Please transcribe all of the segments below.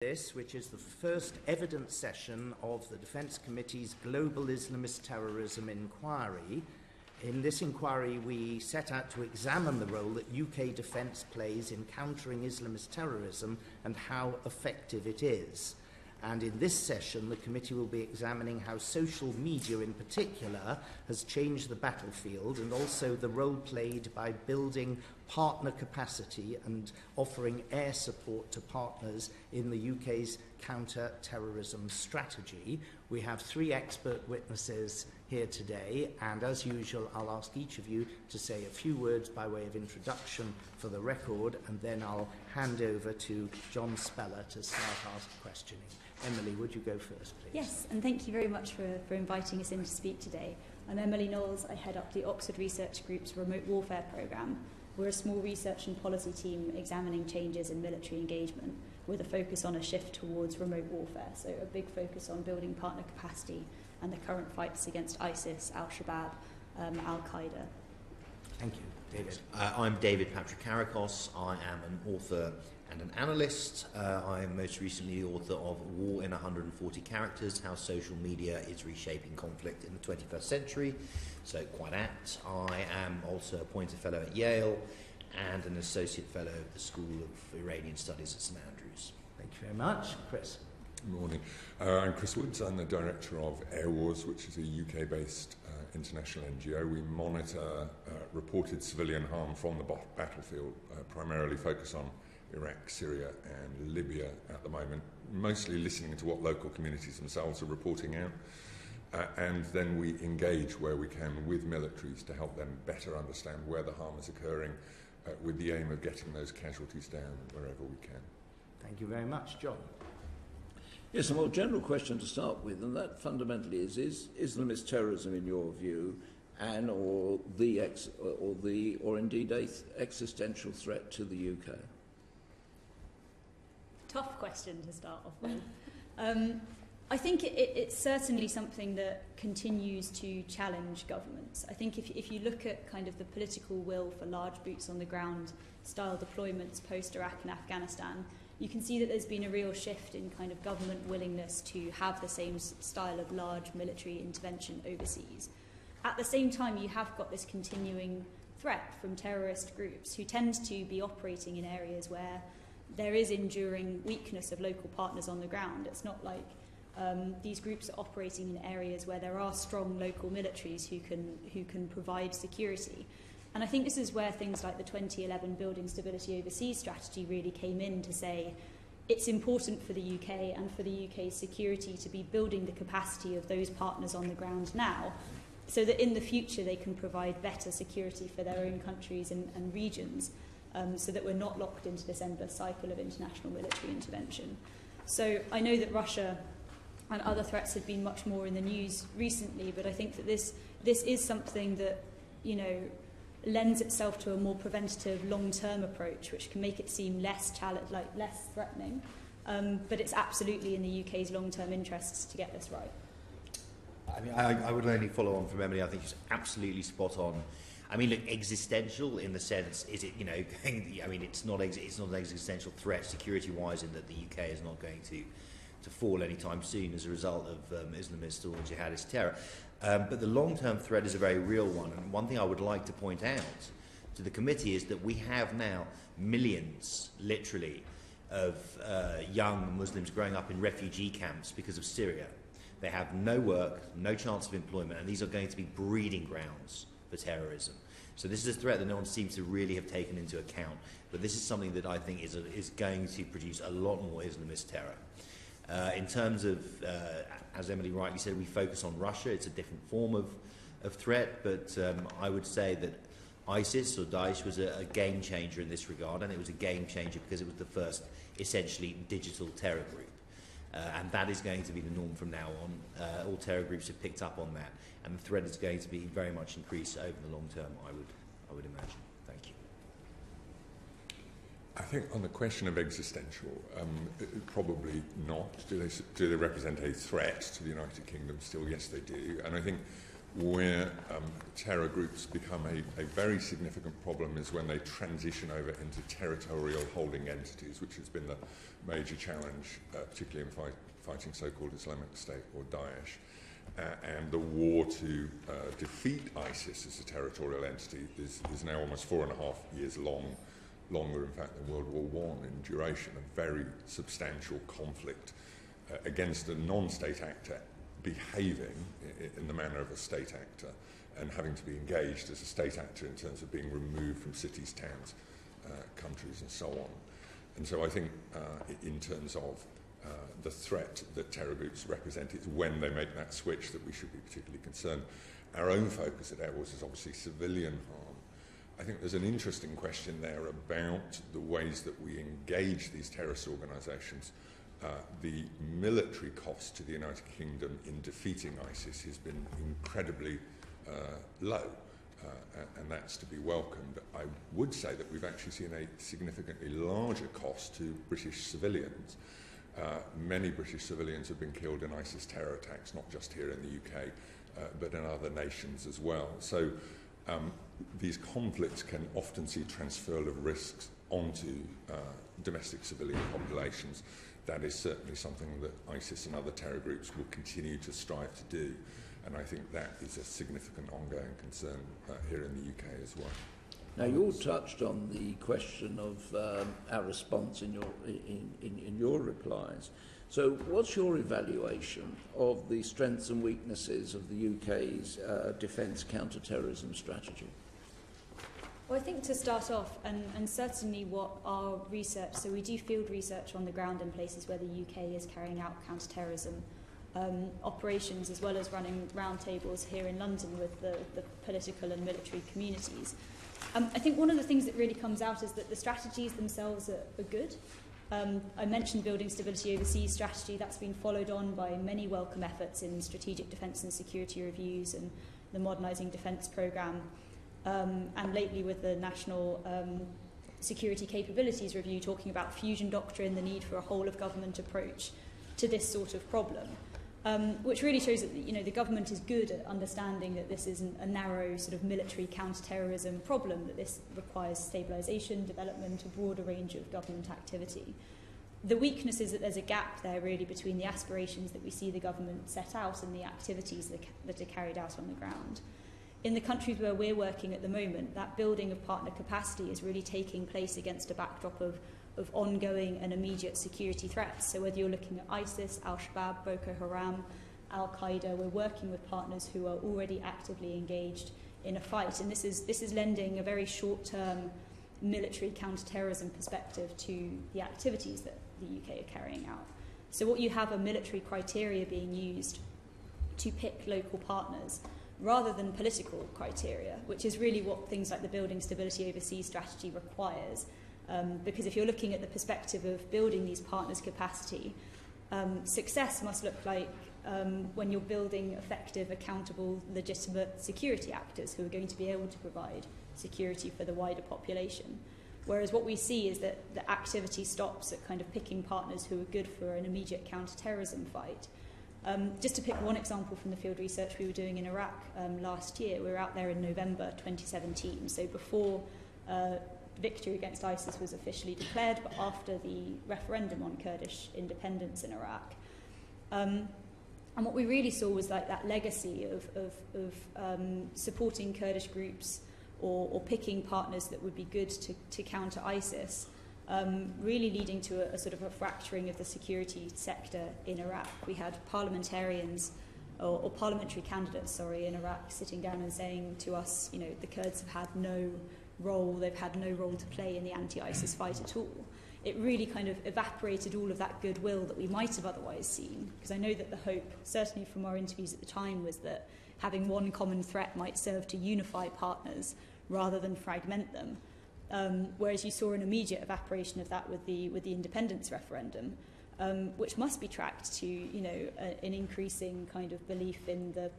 This, which is the first evidence session of the Defence Committee's Global Islamist Terrorism Inquiry. In this inquiry, we set out to examine the role that UK defence plays in countering Islamist terrorism and how effective it is. And in this session, the committee will be examining how social media in particular has changed the battlefield and also the role played by building partner capacity and offering air support to partners in the UK's counter-terrorism strategy. We have 3 expert witnesses here today, and as usual, I'll ask each of you to say a few words by way of introduction for the record, and then I'll hand over to John Speller to start asking questioning. Emily, would you go first, please? Yes, and thank you very much for inviting us in to speak today. I'm Emily Knowles. I head up the Oxford Research Group's Remote Warfare Programme. We're a small research and policy team examining changes in military engagement with a focus on a shift towards remote warfare, so a big focus on building partner capacity and the current fights against ISIS, Al-Shabaab, Al-Qaeda. Thank you. David. I'm David Patrikarakos. I am an author and an analyst. I am most recently the author of War in 140 Characters, How Social Media is Reshaping Conflict in the 21st Century, so quite apt. I am also a appointed fellow at Yale and an associate fellow at the School of Iranian Studies at St Andrews. Thank you very much. Chris. Good morning. I'm Chris Woods. I'm the director of Airwars, which is a UK-based international NGO. We monitor reported civilian harm from the battlefield, primarily focus on Iraq, Syria and Libya at the moment, mostly listening to what local communities themselves are reporting out. And then we engage where we can with militaries to help them better understand where the harm is occurring, with the aim of getting those casualties down wherever we can. Thank you very much. John. Yes, a more general question to start with, and that fundamentally is Islamist terrorism, in your view, or indeed an existential threat to the UK? Tough question to start off with. I think it's certainly something that continues to challenge governments. I think if you look at kind of the political will for large boots on the ground style deployments post-Iraq and Afghanistan, you can see that there's been a real shift in kind of government willingness to have the same style of large military intervention overseas. At the same time, you have got this continuing threat from terrorist groups who tend to be operating in areas where there is enduring weakness of local partners on the ground. It's not like these groups are operating in areas where there are strong local militaries who can provide security. And I think this is where things like the 2011 Building Stability Overseas strategy really came in to say it's important for the UK and for the UK's security to be building the capacity of those partners on the ground now, so that in the future they can provide better security for their own countries and regions, so that we're not locked into this endless cycle of international military intervention. So I know that Russia and other threats have been much more in the news recently, but I think that this is something that, lends itself to a more preventative, long-term approach, which can make it seem less threatening. But it's absolutely in the UK's long-term interests to get this right. I mean, I would only follow on from Emily. I think she's absolutely spot on. I mean, look, existential in the sense, is it, I mean, it's not an existential threat security-wise in that the UK is not going to fall anytime soon as a result of Islamist or jihadist terror. But the long-term threat is a very real one. And one thing I would like to point out to the committee is that we have now millions, literally, of young Muslims growing up in refugee camps because of Syria. They have no work, no chance of employment, and these are going to be breeding grounds for terrorism. So this is a threat that no one seems to really have taken into account. But this is something that I think is going to produce a lot more Islamist terror. In terms of, as Emily rightly said, we focus on Russia. It's a different form of threat, but I would say that ISIS or Daesh was a game changer in this regard, and it was a game changer because it was the first essentially digital terror group. And that is going to be the norm from now on. All terror groups have picked up on that, and the threat is going to be very much increased over the long term, I would imagine. Thank you. I think on the question of existential, probably not. Do they represent a threat to the United Kingdom? Still, yes, they do. And I think where terror groups become a very significant problem is when they transition over into territorial holding entities, which has been the major challenge, particularly in fighting so-called Islamic State or Daesh. And the war to defeat ISIS as a territorial entity is now almost 4.5 years long, longer in fact than World War I in duration, a very substantial conflict against a non-state actor behaving in the manner of a state actor and having to be engaged as a state actor in terms of being removed from cities, towns, countries and so on. And so I think in terms of the threat that terror groups represent, it's when they make that switch that we should be particularly concerned. Our own focus at Airwars is obviously civilian harm. I think there's an interesting question there about the ways that we engage these terrorist organisations. The military cost to the United Kingdom in defeating ISIS has been incredibly low, and that's to be welcomed. I would say that we've actually seen a significantly larger cost to British civilians. Many British civilians have been killed in ISIS terror attacks, not just here in the UK, but in other nations as well. So these conflicts can often see transfer of risks onto domestic civilian populations. That is certainly something that ISIS and other terror groups will continue to strive to do, and I think that is a significant ongoing concern here in the UK as well. Now, you all touched on the question of our response in your replies. So what's your evaluation of the strengths and weaknesses of the UK's defence counter-terrorism strategy? Well, I think to start off, and certainly what our research, so we do field research on the ground in places where the UK is carrying out counter-terrorism operations, as well as running roundtables here in London with the political and military communities. I think one of the things that really comes out is that the strategies themselves are good. I mentioned building stability overseas strategy. That's been followed on by many welcome efforts in strategic defence and security reviews and the modernising defence programme. And lately with the National Security Capabilities Review, talking about fusion doctrine, the need for a whole-of-government approach to this sort of problem, which really shows that the government is good at understanding that this isn't a narrow sort of military counter-terrorism problem, that this requires stabilisation, development, a broader range of government activity. The weakness is that there's a gap there really between the aspirations that we see the government set out and the activities that are carried out on the ground. In the countries where we're working at the moment, that building of partner capacity is really taking place against a backdrop of ongoing and immediate security threats. So whether you're looking at ISIS, Al-Shabaab, Boko Haram, Al-Qaeda, we're working with partners who are already actively engaged in a fight. And this is lending a very short-term military counter-terrorism perspective to the activities that the UK are carrying out. So what you have are military criteria being used to pick local partners, rather than political criteria, which is really what things like the Building Stability Overseas strategy requires. Because if you're looking at the perspective of building these partners' capacity, success must look like when you're building effective, accountable, legitimate security actors who are going to be able to provide security for the wider population. Whereas what we see is that the activity stops at kind of picking partners who are good for an immediate counter-terrorism fight. Just to pick one example from the field research we were doing in Iraq last year, we were out there in November 2017, so before victory against ISIS was officially declared, but after the referendum on Kurdish independence in Iraq. And what we really saw was like that legacy of supporting Kurdish groups or picking partners that would be good to counter ISIS, really leading to a sort of a fracturing of the security sector in Iraq. We had parliamentarians or parliamentary candidates, in Iraq sitting down and saying to us, the Kurds have had no role, they've had no role to play in the anti-ISIS fight at all. It really kind of evaporated all of that goodwill that we might have otherwise seen, because I know that the hope, certainly from our interviews at the time, was that having one common threat might serve to unify partners rather than fragment them. Whereas you saw an immediate evaporation of that with the independence referendum, which must be tracked to an increasing kind of belief in the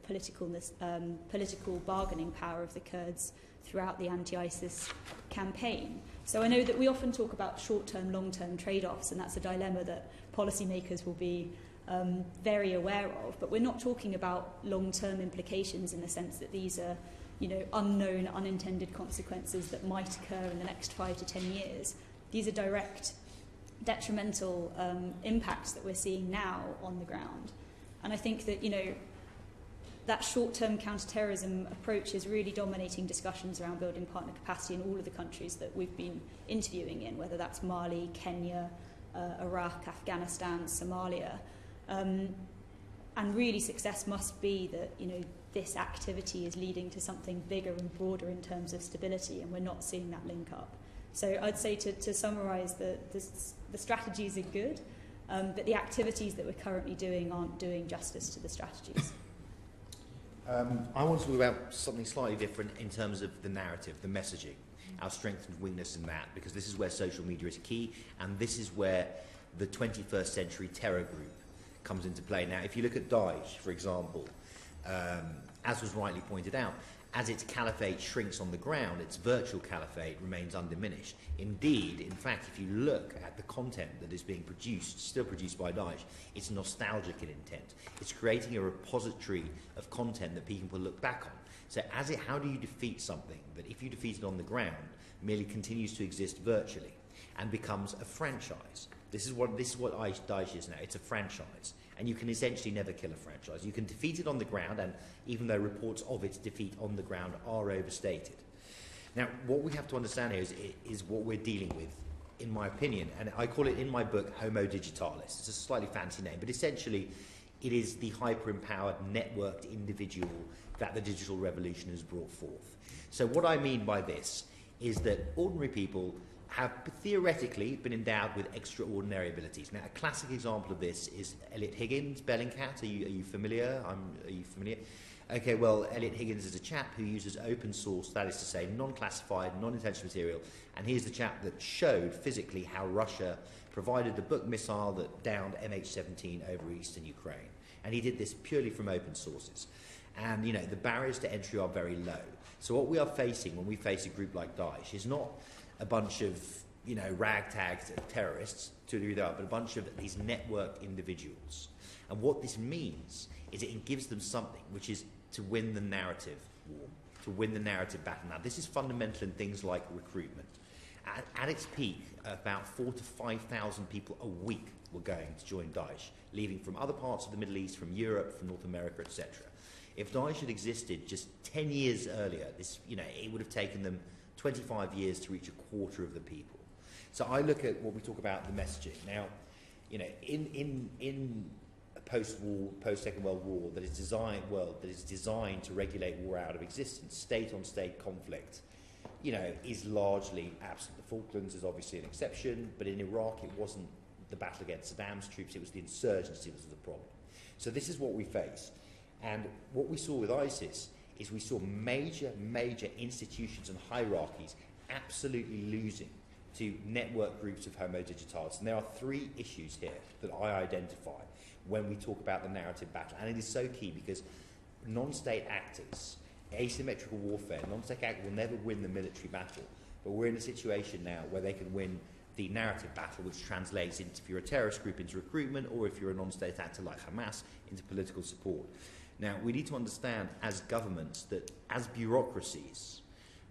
political bargaining power of the Kurds throughout the anti-ISIS campaign. So I know that we often talk about short-term, long-term trade-offs, and that's a dilemma that policymakers will be very aware of, but we're not talking about long-term implications in the sense that these are, unknown, unintended consequences that might occur in the next 5 to 10 years. These are direct, detrimental impacts that we're seeing now on the ground. And I think that, that short-term counter-terrorism approach is really dominating discussions around building partner capacity in all of the countries that we've been interviewing in, whether that's Mali, Kenya, Iraq, Afghanistan, Somalia. And really success must be that, this activity is leading to something bigger and broader in terms of stability, and we're not seeing that link up. So I'd say to summarise, the strategies are good, but the activities that we're currently doing aren't doing justice to the strategies. I want to talk about something slightly different in terms of the narrative, the messaging, our strength and weakness in that, because this is where social media is key, and this is where the 21st century terror group comes into play. Now, if you look at Daesh, for example, as was rightly pointed out, as its caliphate shrinks on the ground, its virtual caliphate remains undiminished. Indeed, in fact, if you look at the content that is being produced, still produced by Daesh, it's nostalgic in intent. It's creating a repository of content that people will look back on. So how do you defeat something that, if you defeat it on the ground, merely continues to exist virtually and becomes a franchise? This is what Daesh is now. It's a franchise. And you can essentially never kill a franchise. You can defeat it on the ground, and even though reports of its defeat on the ground are overstated. Now, what we have to understand here is what we're dealing with, in my opinion, and I call it in my book Homo Digitalis. It's a slightly fancy name, but essentially it is the hyper-empowered, networked individual that the digital revolution has brought forth. So what I mean by this is that ordinary people have theoretically been endowed with extraordinary abilities. Now, a classic example of this is Elliot Higgins, Bellingcat. Are you familiar? Are you familiar? Okay, well, Elliot Higgins is a chap who uses open source, that is to say, non-classified, non-intentional material, and he's the chap that showed physically how Russia provided the Buk missile that downed MH17 over eastern Ukraine. And he did this purely from open sources. And, the barriers to entry are very low. So what we are facing when we face a group like Daesh is not a bunch of, ragtag terrorists, to do that, but a bunch of these network individuals. And what this means is it gives them something, which is to win the narrative war, to win the narrative battle. Now, this is fundamental in things like recruitment. At its peak, about 4,000 to 5,000 people a week were going to join Daesh, leaving from other parts of the Middle East, from Europe, from North America, etc. If Daesh had existed just 10 years earlier, it would have taken them 25 years to reach a quarter of the people. So I look at what we talk about the messaging. Now, in a post-war, post-Second World War that is designed to regulate war out of existence, state-on-state conflict, is largely absent. The Falklands is obviously an exception, but in Iraq it wasn't the battle against Saddam's troops, it was the insurgency that was the problem. So this is what we face. And what we saw with ISIS is we saw major institutions and hierarchies absolutely losing to network groups of Homo Digitalis. And there are 3 issues here that I identify when we talk about the narrative battle. And it is so key because non-state actors, asymmetrical warfare, non-state actors will never win the military battle. But we're in a situation now where they can win the narrative battle, which translates into, if you're a terrorist group, into recruitment, or if you're a non-state actor like Hamas, into political support. Now, we need to understand as governments that as bureaucracies,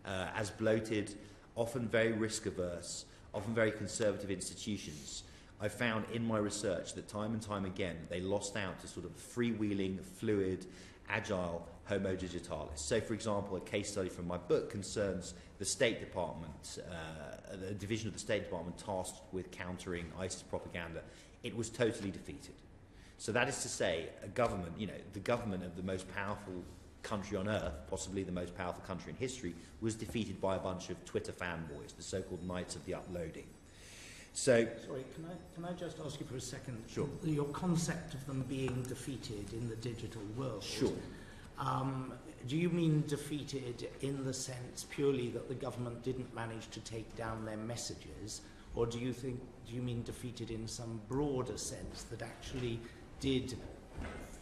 as bloated, often very risk-averse, often very conservative institutions, I found in my research that time and time again they lost out to sort of freewheeling, fluid, agile Homo Digitalis. So, for example, a case study from my book concerns the State Department, a division of the State Department tasked with countering ISIS propaganda. It was totally defeated. So that is to say, a government, the government of the most powerful country on earth, possibly the most powerful country in history, was defeated by a bunch of Twitter fanboys, the so-called Knights of the Uploading. So, sorry, can I just ask you for a second? Sure. Your concept of them being defeated in the digital world. Sure. Do you mean defeated in the sense purely that the government didn't manage to take down their messages, or do you mean defeated in some broader sense that actually did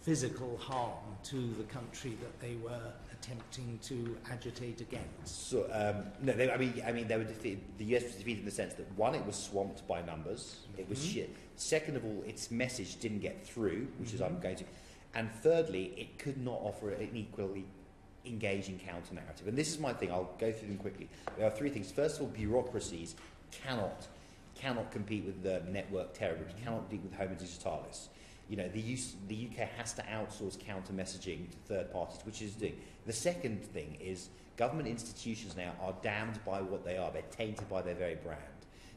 physical harm to the country that they were attempting to agitate against? So, no, they were defeated. The US was defeated in the sense that, one, it was swamped by numbers. It was shit. Second of all, its message didn't get through, which is I'm going to. And thirdly, it could not offer an equally engaging counter-narrative. And this is my thing. I'll go through them quickly. There are three things. First of all, bureaucracies cannot compete with the network terror groups, cannot compete with Homo Digitalis. You know, the UK has to outsource counter-messaging to third parties, which it is doing. The second thing is government institutions now are damned by what they are. They're tainted by their very brand.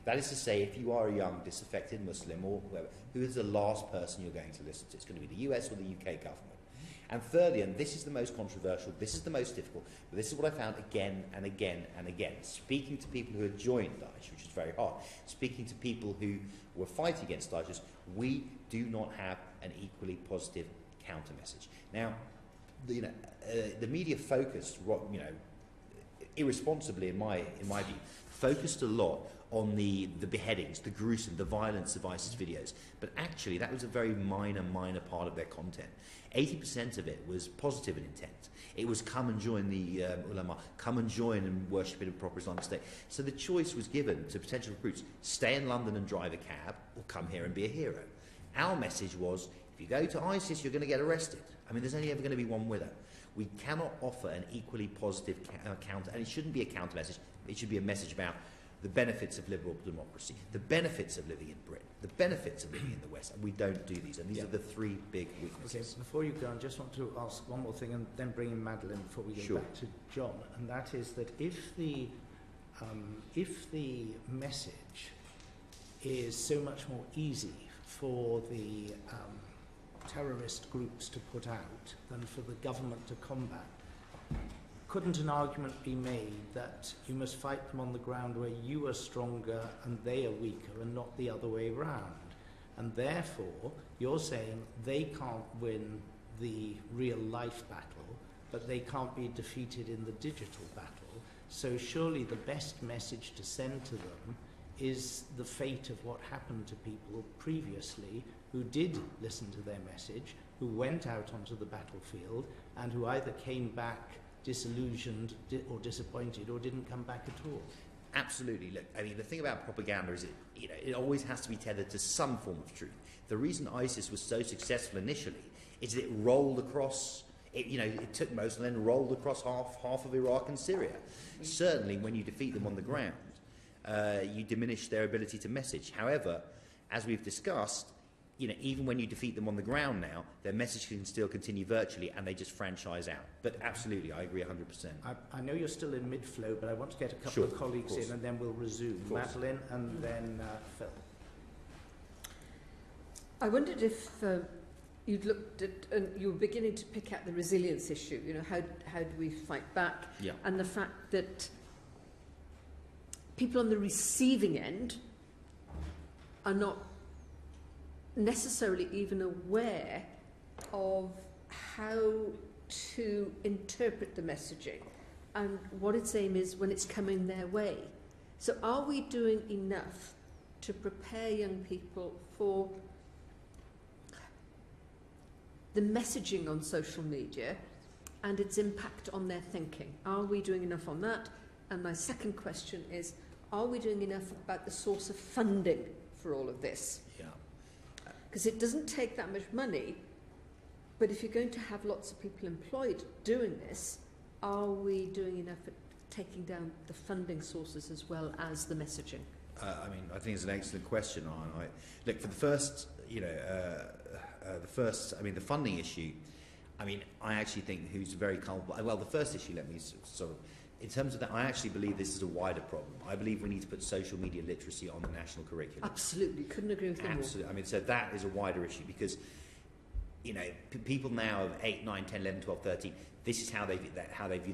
That is to say, if you are a young, disaffected Muslim or whoever, who is the last person you're going to listen to? It's going to be the US or the UK government. And thirdly, and this is the most controversial, this is the most difficult, but this is what I found again and again and again, speaking to people who had joined Daesh, which is very hard, speaking to people who were fighting against Daesh, we do not have an equally positive counter message. Now, the media focused, irresponsibly in my view, focused a lot on the beheadings, the gruesome, the violence of ISIS videos, but actually that was a very minor part of their content. 80% of it was positive in intent. It was come and join the ulama, come and join and worship in a proper Islamic state. So the choice was given to potential recruits: stay in London and drive a cab, or come here and be a hero. Our message was, if you go to ISIS, you're going to get arrested. I mean, there's only ever going to be one winner. We cannot offer an equally positive counter, and it shouldn't be a counter message. It should be a message about the benefits of liberal democracy, the benefits of living in Britain, the benefits of living in the West, and we don't do these. And these are the three big weaknesses. Okay, before you go, I just want to ask one more thing and then bring in Madeline before we go back to John, and that is that if the message is so much more easy for the terrorist groups to put out than for the government to combat, couldn't an argument be made that you must fight them on the ground where you are stronger and they are weaker, and not the other way around? And therefore, you're saying they can't win the real life battle, but they can't be defeated in the digital battle. So surely the best message to send to them is the fate of what happened to people previously who did listen to their message, who went out onto the battlefield, and who either came back disillusioned or disappointed, or didn't come back at all. Absolutely. Look, I mean, the thing about propaganda is it always has to be tethered to some form of truth. The reason ISIS was so successful initially is that it rolled across. It took Mosul and then rolled across half of Iraq and Syria. Certainly, when you defeat them on the ground, you diminish their ability to message. However, as we've discussed, even when you defeat them on the ground now, their message can still continue virtually, and they just franchise out. But absolutely, I agree 100%. I know you're still in mid-flow, but I want to get a couple of colleagues in, and then we'll resume. Madeline and then Phil. I wondered if you'd looked at, and you were beginning to pick at the resilience issue, how do we fight back? Yeah. And the fact that people on the receiving end are not necessarily even aware of how to interpret the messaging and what its aim is when it's coming their way. So are we doing enough to prepare young people for the messaging on social media and its impact on their thinking? Are we doing enough on that? And my second question is, are we doing enough about the source of funding for all of this? Yeah. Because it doesn't take that much money, but if you're going to have lots of people employed doing this, are we doing enough at taking down the funding sources as well as the messaging? I think it's an excellent question. Look, for the first, the funding issue, I actually think who's very culpable. Well, the first issue, let me sort of, in terms of that, I actually believe this is a wider problem. I believe we need to put social media literacy on the national curriculum. Absolutely, couldn't agree with you more. Absolutely. So that is a wider issue because, people now of 8, 9, 10, 11, 12, 13, this is how they view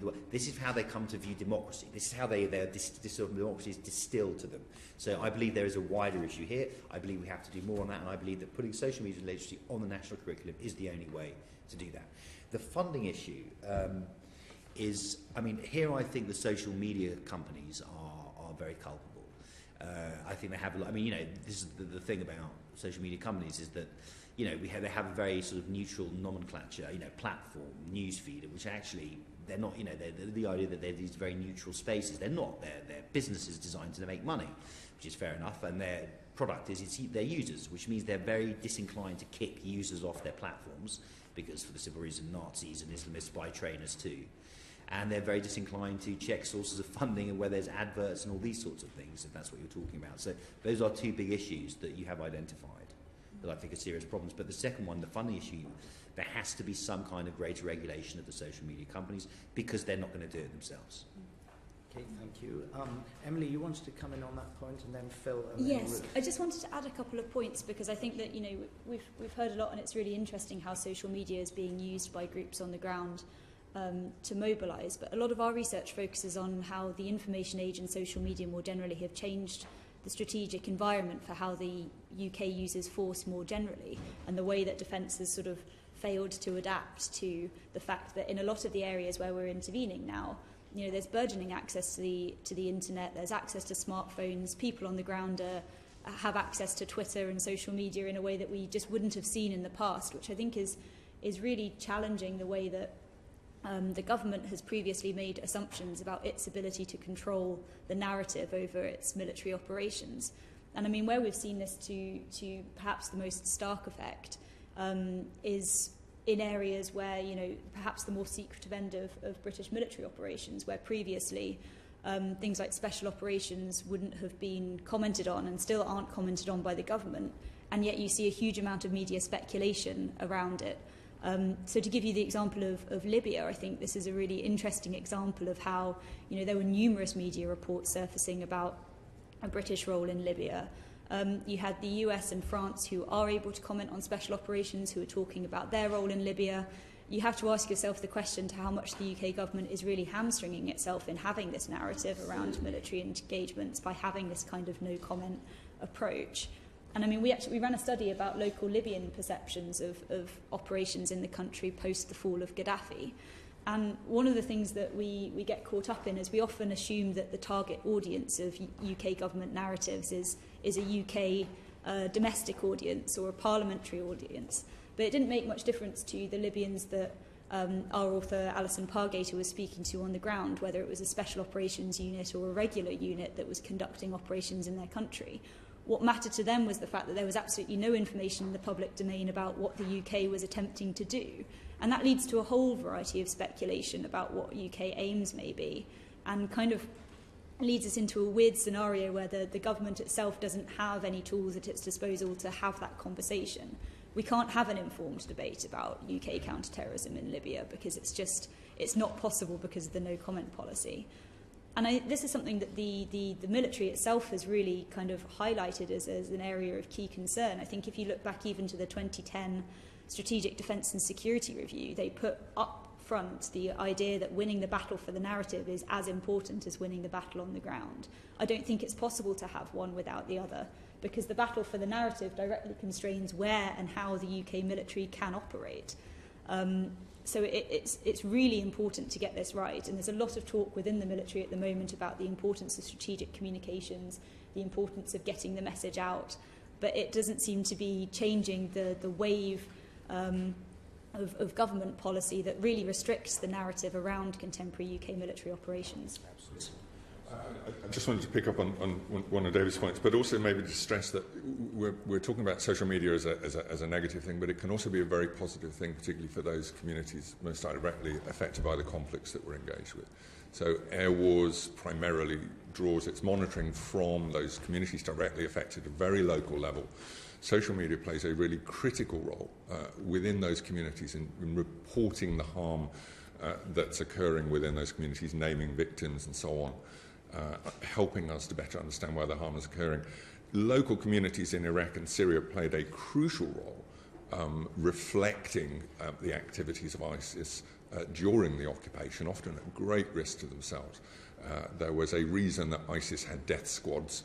the world. This is how they come to view democracy. This is how this sort of democracy is distilled to them. So I believe there is a wider issue here. I believe we have to do more on that, and I believe that putting social media literacy on the national curriculum is the only way to do that. The funding issue is, here I think the social media companies are very culpable. I think they have a lot. This is the thing about social media companies is that, you know, they have a very sort of neutral nomenclature, you know, platform, newsfeed, which actually they're not, you know, they're the idea that they're these very neutral spaces. They're not. Their business is designed to make money, which is fair enough, and their product is their users, which means they're very disinclined to kick users off their platforms, because for the simple reason Nazis and Islamists buy trainers too. And they're very disinclined to check sources of funding and where there's adverts and all these sorts of things, if that's what you're talking about. So those are two big issues that you have identified that I think are serious problems. But the second one, the funding issue, there has to be some kind of greater regulation of the social media companies, because they're not going to do it themselves. Okay, thank you. Emily, you wanted to come in on that point, and then Phil, and then Yes, Ruth. I just wanted to add a couple of points, because I think that, you know, we've heard a lot, and it's really interesting how social media is being used by groups on the ground to mobilise. But a lot of our research focuses on how the information age and social media more generally have changed the strategic environment for how the UK uses force more generally, and the way that defence has sort of failed to adapt to the fact that in a lot of the areas where we're intervening now, you know, there's burgeoning access to the internet, there's access to smartphones, people on the ground have access to Twitter and social media in a way that we just wouldn't have seen in the past, which I think is really challenging the way that the government has previously made assumptions about its ability to control the narrative over its military operations. And I mean, where we've seen this to perhaps the most stark effect is in areas where, you know, perhaps the more secretive end of British military operations, where previously things like special operations wouldn't have been commented on and still aren't commented on by the government, and yet you see a huge amount of media speculation around it. So to give you the example of Libya, I think this is a really interesting example of how, you know, there were numerous media reports surfacing about a British role in Libya. You had the US and France, who are able to comment on special operations, who are talking about their role in Libya. You have to ask yourself the question to how much the UK government is really hamstringing itself in having this narrative around military engagements by having this kind of no-comment approach. And I mean, we ran a study about local Libyan perceptions of operations in the country post the fall of Gaddafi. And one of the things that we get caught up in is we often assume that the target audience of UK government narratives is a UK domestic audience or a parliamentary audience. But it didn't make much difference to the Libyans that our author Alison Pargater was speaking to on the ground, whether it was a special operations unit or a regular unit that was conducting operations in their country. What mattered to them was the fact that there was absolutely no information in the public domain about what the UK was attempting to do. And that leads to a whole variety of speculation about what UK aims may be, and kind of leads us into a weird scenario where the government itself doesn't have any tools at its disposal to have that conversation. We can't have an informed debate about UK counter-terrorism in Libya because it's not possible because of the no-comment policy. And this is something that the military itself has really kind of highlighted as an area of key concern. I think if you look back even to the 2010 Strategic Defence and Security Review, they put up front the idea that winning the battle for the narrative is as important as winning the battle on the ground. I don't think it's possible to have one without the other, because the battle for the narrative directly constrains where and how the UK military can operate. So it's really important to get this right, and there's a lot of talk within the military at the moment about the importance of strategic communications, the importance of getting the message out, but it doesn't seem to be changing the wave of government policy that really restricts the narrative around contemporary UK military operations. Absolutely. I just wanted to pick up on one of David's points, but also maybe to stress that we're talking about social media as a negative thing, but it can also be a very positive thing, particularly for those communities most directly affected by the conflicts that we're engaged with. So Airwars primarily draws its monitoring from those communities directly affected at a very local level. Social media plays a really critical role within those communities in reporting the harm that's occurring within those communities, naming victims and so on. Helping us to better understand where the harm is occurring. Local communities in Iraq and Syria played a crucial role reflecting the activities of ISIS during the occupation, often at great risk to themselves. There was a reason that ISIS had death squads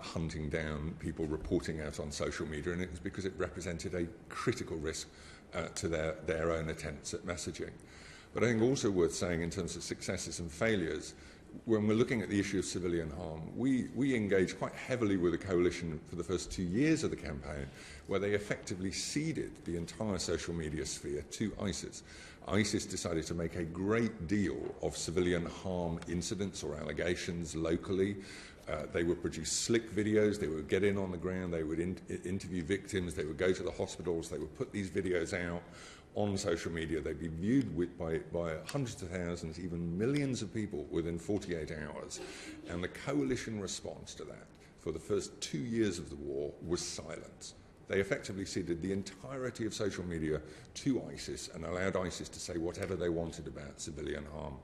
hunting down people reporting out on social media, and it was because it represented a critical risk to their own attempts at messaging. But I think also worth saying in terms of successes and failures, when we're looking at the issue of civilian harm, we engaged quite heavily with the coalition for the first 2 years of the campaign, where they effectively ceded the entire social media sphere to ISIS. ISIS decided to make a great deal of civilian harm incidents or allegations locally. They would produce slick videos, they would get in on the ground, they would interview victims, they would go to the hospitals, they would put these videos out on social media. They'd be viewed by hundreds of thousands, even millions of people within 48 hours. And the coalition response to that for the first 2 years of the war was silence. They effectively ceded the entirety of social media to ISIS and allowed ISIS to say whatever they wanted about civilian harm,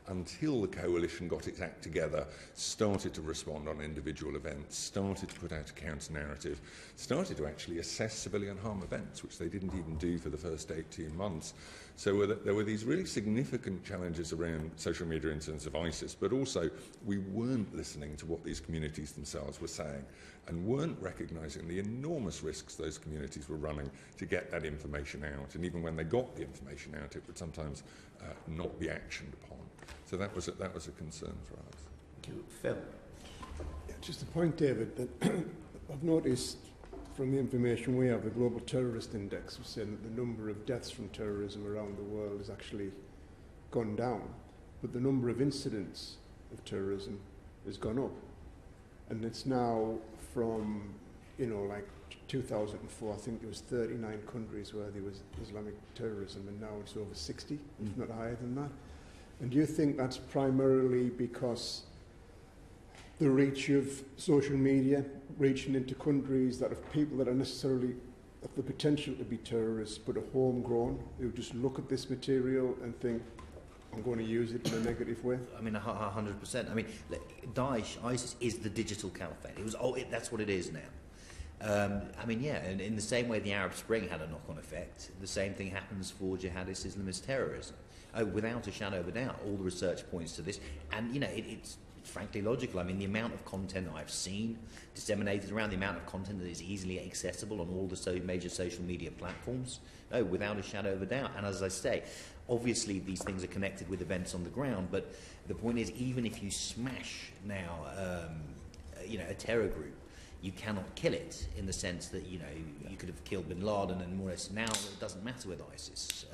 until the coalition got its act together, started to respond on individual events, started to put out a counter-narrative, started to actually assess civilian harm events, which they didn't even do for the first 18 months. So there were these really significant challenges around social media in terms of ISIS, but also we weren't listening to what these communities themselves were saying and weren't recognising the enormous risks those communities were running to get that information out. And even when they got the information out, it would sometimes not be actioned upon. So that was a concern for us. Thank you. Phil. Yeah, just a point, David, that I've noticed from the information we have, the Global Terrorist Index was saying that the number of deaths from terrorism around the world has actually gone down, but the number of incidents of terrorism has gone up. And it's now from, like 2004, I think there was 39 countries where there was Islamic terrorism, and now it's over 60, if not higher than that. And do you think that's primarily because the reach of social media, reaching into countries that have people that are necessarily have the potential to be terrorists but are homegrown, who just look at this material and think, I'm going to use it in a negative way? I mean, 100%. I mean, Daesh, ISIS is the digital caliphate. That's what it is now. I mean, yeah, and in the same way the Arab Spring had a knock-on effect, the same thing happens for jihadist Islamist terrorism. Without a shadow of a doubt, all the research points to this. And, it's frankly logical. I mean, the amount of content I've seen disseminated around, the amount of content that is easily accessible on all the major social media platforms, without a shadow of a doubt. And as I say, obviously these things are connected with events on the ground, but the point is, even if you smash now, a terror group, you cannot kill it, in the sense that, you could have killed bin Laden and more or less. Now it doesn't matter with ISIS.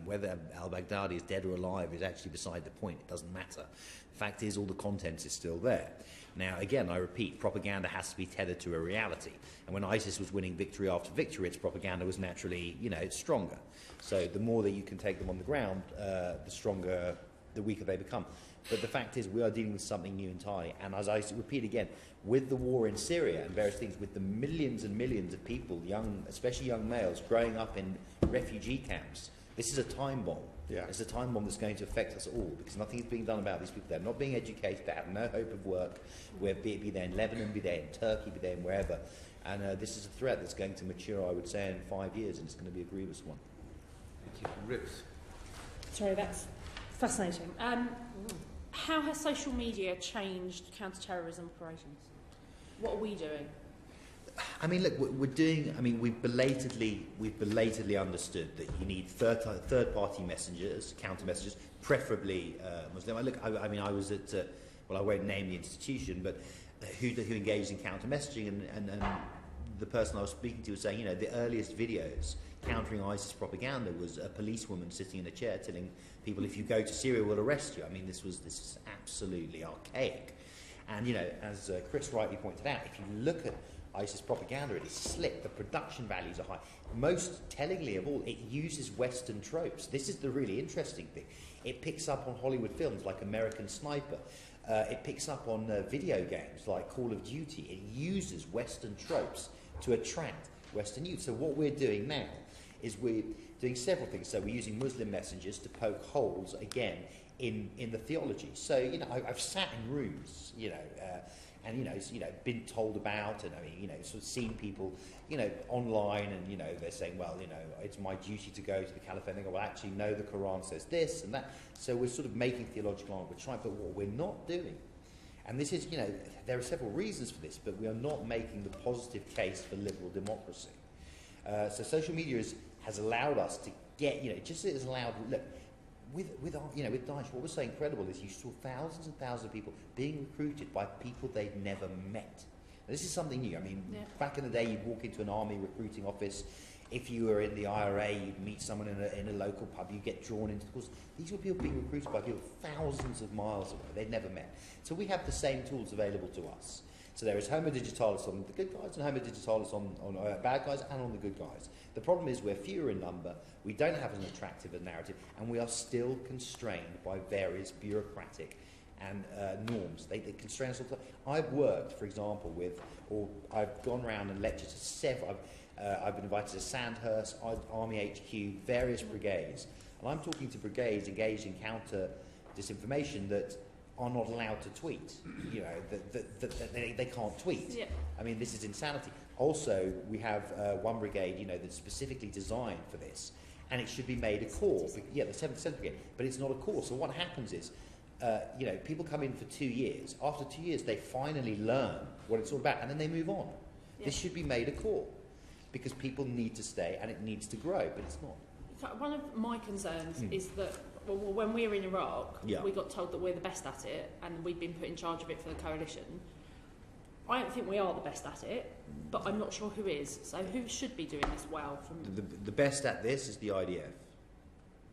Whether al-Baghdadi is dead or alive is actually beside the point. It doesn't matter. The fact is, all the content is still there. Now, again, I repeat, propaganda has to be tethered to a reality. And when ISIS was winning victory after victory, its propaganda was naturally, it's stronger. So the more that you can take them on the ground, the weaker they become. But the fact is, we are dealing with something new entirely. And as I repeat again, with the war in Syria and various things, with the millions and millions of people, especially young males, growing up in refugee camps, this is a time bomb. Yeah. It's a time bomb that's going to affect us all, because nothing is being done about these people. They're not being educated. They have no hope of work, be there in Lebanon, be there in Turkey, be there in wherever. And this is a threat that's going to mature, I would say, in 5 years, and it's going to be a grievous one. Thank you. Ruth. Sorry, that's fascinating. How has social media changed counter-terrorism operations? What are we doing? I mean, look, we're doing. I mean, we've belatedly understood that you need third-party messengers, counter messengers, preferably Muslim. I mean, I was at. I won't name the institution, but who engaged in counter messaging, and the person I was speaking to was saying, the earliest videos countering ISIS propaganda was a policewoman sitting in a chair telling people, if you go to Syria, we'll arrest you. I mean, this is absolutely archaic. And, as Chris rightly pointed out, if you look at ISIS propaganda, it is slick. The production values are high. Most tellingly of all, it uses Western tropes. This is the really interesting thing. It picks up on Hollywood films like American Sniper. It picks up on video games like Call of Duty. It uses Western tropes to attract Western youth. So what we're doing now is we're doing several things. So we're using Muslim messengers to poke holes, again, in the theology. So, I've sat in rooms, and, been told about, and sort of seen people, online, and, they're saying, well, it's my duty to go to the caliphate. And they go, well, actually, no, the Quran says this and that. So we're sort of making theological arguments, trying, but what we're not doing, and this is, there are several reasons for this, but we are not making the positive case for liberal democracy. So social media has allowed us to get, just as it has allowed, look, with Daesh, what was so incredible is you saw thousands and thousands of people being recruited by people they'd never met. Now, this is something new. I mean, back in the day, you'd walk into an army recruiting office. If you were in the IRA, you'd meet someone in a local pub. You get drawn into the course. These were people being recruited by people thousands of miles away. They'd never met. So we have the same tools available to us. So there is Homo digitalis on the good guys and Homo digitalis on bad guys and on the good guys. The problem is we're fewer in number, we don't have an attractive narrative, and we are still constrained by various bureaucratic and norms. They constrain us all the time. I've worked, for example, or I've gone around and lectured to several, I've been invited to Sandhurst, Army HQ, various brigades, and I'm talking to brigades engaged in counter disinformation that are not allowed to tweet. You know, that they can't tweet. Yeah. I mean, this is insanity. Also, we have one brigade, you know, that's specifically designed for this, and it should be made a core. Yeah, the 7th Brigade, but it's not a core. So what happens is, you know, people come in for 2 years. After 2 years, they finally learn what it's all about, and then they move on. Yeah. This should be made a core, because people need to stay, and it needs to grow, but it's not. One of my concerns is that when we were in Iraq, we got told that we're the best at it, and we've been put in charge of it for the coalition. I don't think we are the best at it, but I'm not sure who is. So who should be doing this well? The best at this is the IDF.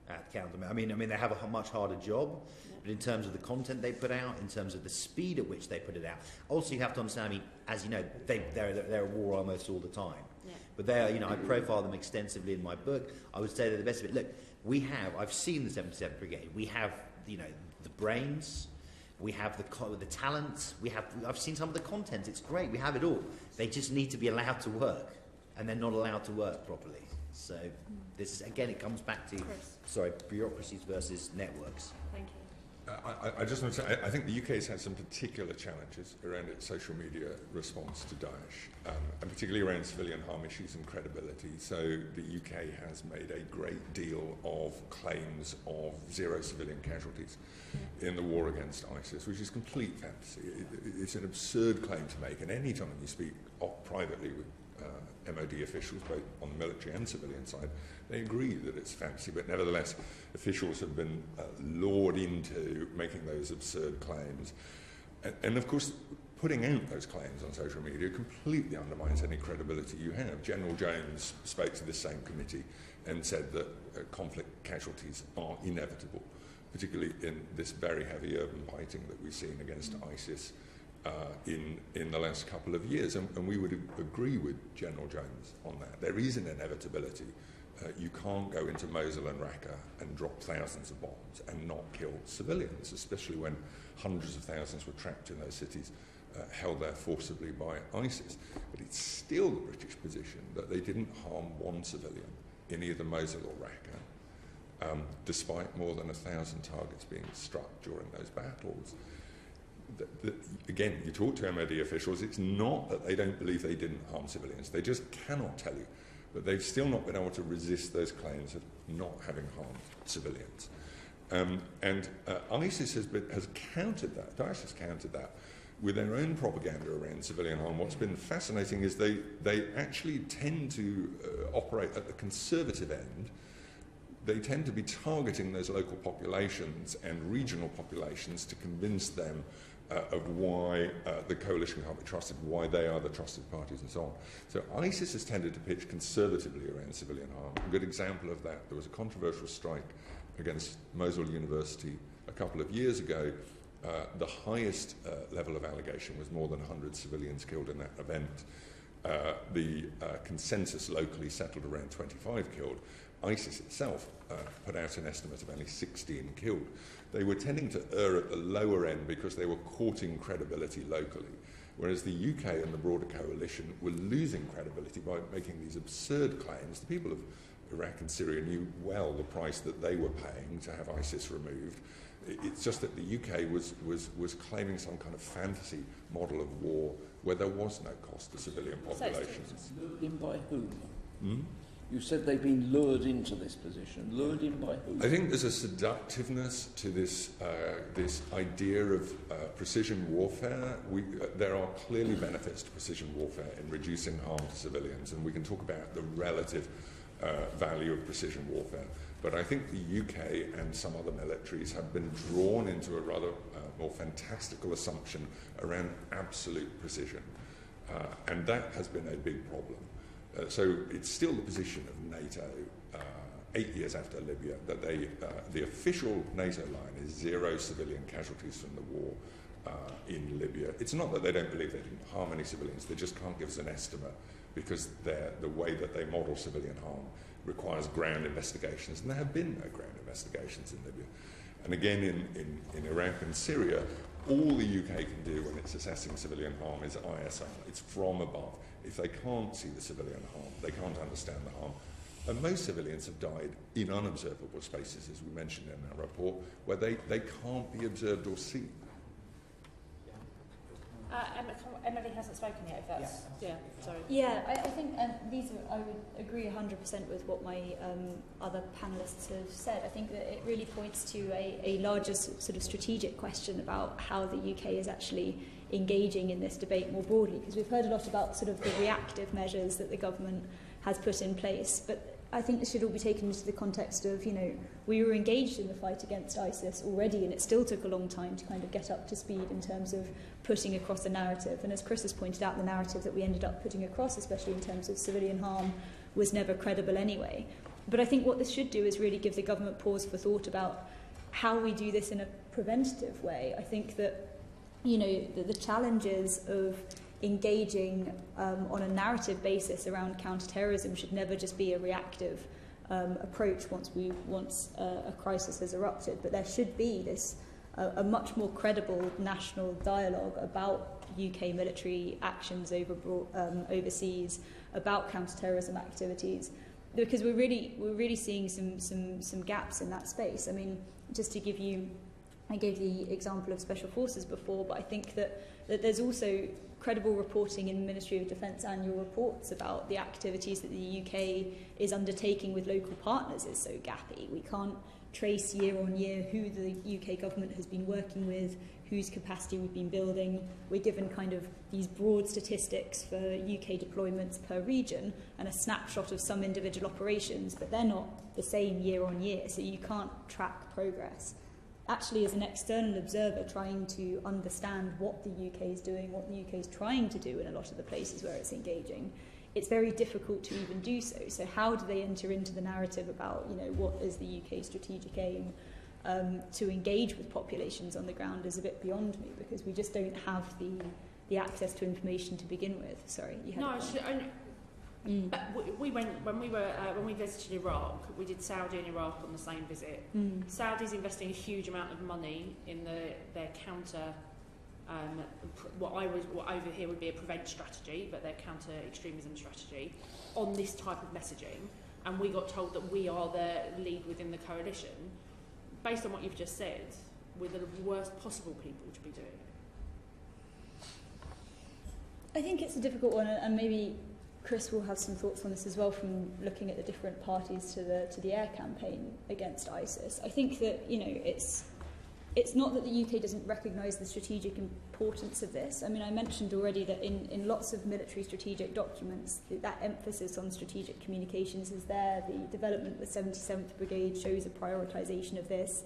At counter, I mean, they have a much harder job, but in terms of the content they put out, in terms of the speed at which they put it out. Also, you have to understand. I mean, as you know, they're at war almost all the time. Yeah. But they are, you know, I profile them extensively in my book. I would say they're the best of it. Look, I've seen the 77th Brigade. We have, you know, the brains. We have the talent. I've seen some of the content. It's great. We have it all. They just need to be allowed to work, and they're not allowed to work properly. So this is, again, it comes back to, bureaucracies versus networks. Thank you. I just want to say, I think the UK has had some particular challenges around its social media response to Daesh, and particularly around civilian harm issues and credibility. So the UK has made a great deal of claims of 0 civilian casualties in the war against ISIS, which is complete fantasy. It's an absurd claim to make, and any time you speak privately with MOD officials, both on the military and civilian side, they agree that it's fantasy, but nevertheless, officials have been lured into making those absurd claims. And of course, putting out those claims on social media completely undermines any credibility you have. General Jones spoke to this same committee and said that conflict casualties are inevitable, particularly in this very heavy urban fighting that we've seen against ISIS in the last couple of years, and we would agree with General Jones on that. There is an inevitability. You can't go into Mosul and Raqqa and drop thousands of bombs and not kill civilians, especially when hundreds of thousands were trapped in those cities, held there forcibly by ISIS. But it's still the British position that they didn't harm one civilian in either Mosul or Raqqa, despite more than 1,000 targets being struck during those battles. Again, you talk to MOD officials, it's not that they don't believe they didn't harm civilians, they just cannot tell you. But they've still not been able to resist those claims of not having harmed civilians. ISIS has countered that, Daesh has countered that with their own propaganda around civilian harm. What's been fascinating is they actually tend to operate at the conservative end. They tend to be targeting those local populations and regional populations to convince them of why the coalition can't be trusted, why they are the trusted parties, and so on. So ISIS has tended to pitch conservatively around civilian harm. A good example of that, there was a controversial strike against Mosul University a couple of years ago. The highest level of allegation was more than 100 civilians killed in that event. The consensus locally settled around 25 killed. ISIS itself put out an estimate of only 16 killed. They were tending to err at the lower end because they were courting credibility locally, whereas the UK and the broader coalition were losing credibility by making these absurd claims. The people of Iraq and Syria knew well the price that they were paying to have ISIS removed. It's just that the UK was claiming some kind of fantasy model of war where there was no cost to civilian populations. So lured in by whom? You said they've been lured into this position. Lured in by whom? I think there's a seductiveness to this idea of precision warfare. There are clearly benefits to precision warfare in reducing harm to civilians, and we can talk about the relative value of precision warfare. But I think the UK and some other militaries have been drawn into a rather more fantastical assumption around absolute precision. And that has been a big problem. So it's still the position of NATO, 8 years after Libya, that the official NATO line is 0 civilian casualties from the war in Libya. It's not that they don't believe they didn't harm any civilians, they just can't give us an estimate because the way that they model civilian harm requires ground investigations, and there have been no ground investigations in Libya. And again, in Iraq and Syria, all the UK can do when it's assessing civilian harm is ISR. It's from above. If they can't see the civilian harm, they can't understand the harm. And most civilians have died in unobservable spaces, as we mentioned in our report, where they can't be observed or seen. Emily hasn't spoken yet, if that's... Yeah, sorry. Yeah, I think I would agree 100% with what my other panellists have said. I think that it really points to a larger sort of strategic question about how the UK is actually engaging in this debate more broadly, because we've heard a lot about sort of the reactive measures that the government has put in place, but I think this should all be taken into the context of, we were engaged in the fight against ISIS already, and it still took a long time to kind of get up to speed in terms of putting across a narrative. And as Chris has pointed out, the narrative that we ended up putting across, especially in terms of civilian harm, was never credible anyway. But I think what this should do is really give the government pause for thought about how we do this in a preventative way. I think that, the challenges of engaging on a narrative basis around counter-terrorism should never just be a reactive approach once a crisis has erupted, but there should be this a much more credible national dialogue about UK military actions overseas, about counter-terrorism activities, because we're really seeing some gaps in that space. I mean, just to give you, I gave the example of Special Forces before, but I think that there's also credible reporting in the Ministry of Defence annual reports about the activities that the UK is undertaking with local partners is so gappy. We can't trace year on year who the UK government has been working with, whose capacity we've been building. We're given kind of these broad statistics for UK deployments per region and a snapshot of some individual operations, but they're not the same year on year, so you can't track progress. Actually, as an external observer trying to understand what the UK is doing, what the UK is trying to do in a lot of the places where it's engaging, it's very difficult to even do so. So how do they enter into the narrative about, what is the UK's strategic aim to engage with populations on the ground is a bit beyond me, because we just don't have the access to information to begin with. Sorry, you had we went when we visited Iraq. We did Saudi and Iraq on the same visit. Saudi's investing a huge amount of money in their counter. What over here would be a prevent strategy, but their counter extremism strategy on this type of messaging. And we got told that we are the lead within the coalition. Based on what you've just said, we're the worst possible people to be doing it. I think it's a difficult one, and maybe Chris will have some thoughts on this as well from looking at the different parties to the air campaign against ISIS. I think that, it's not that the UK doesn't recognise the strategic importance of this. I mean, I mentioned already that in lots of military strategic documents, that emphasis on strategic communications is there. The development of the 77th Brigade shows a prioritisation of this.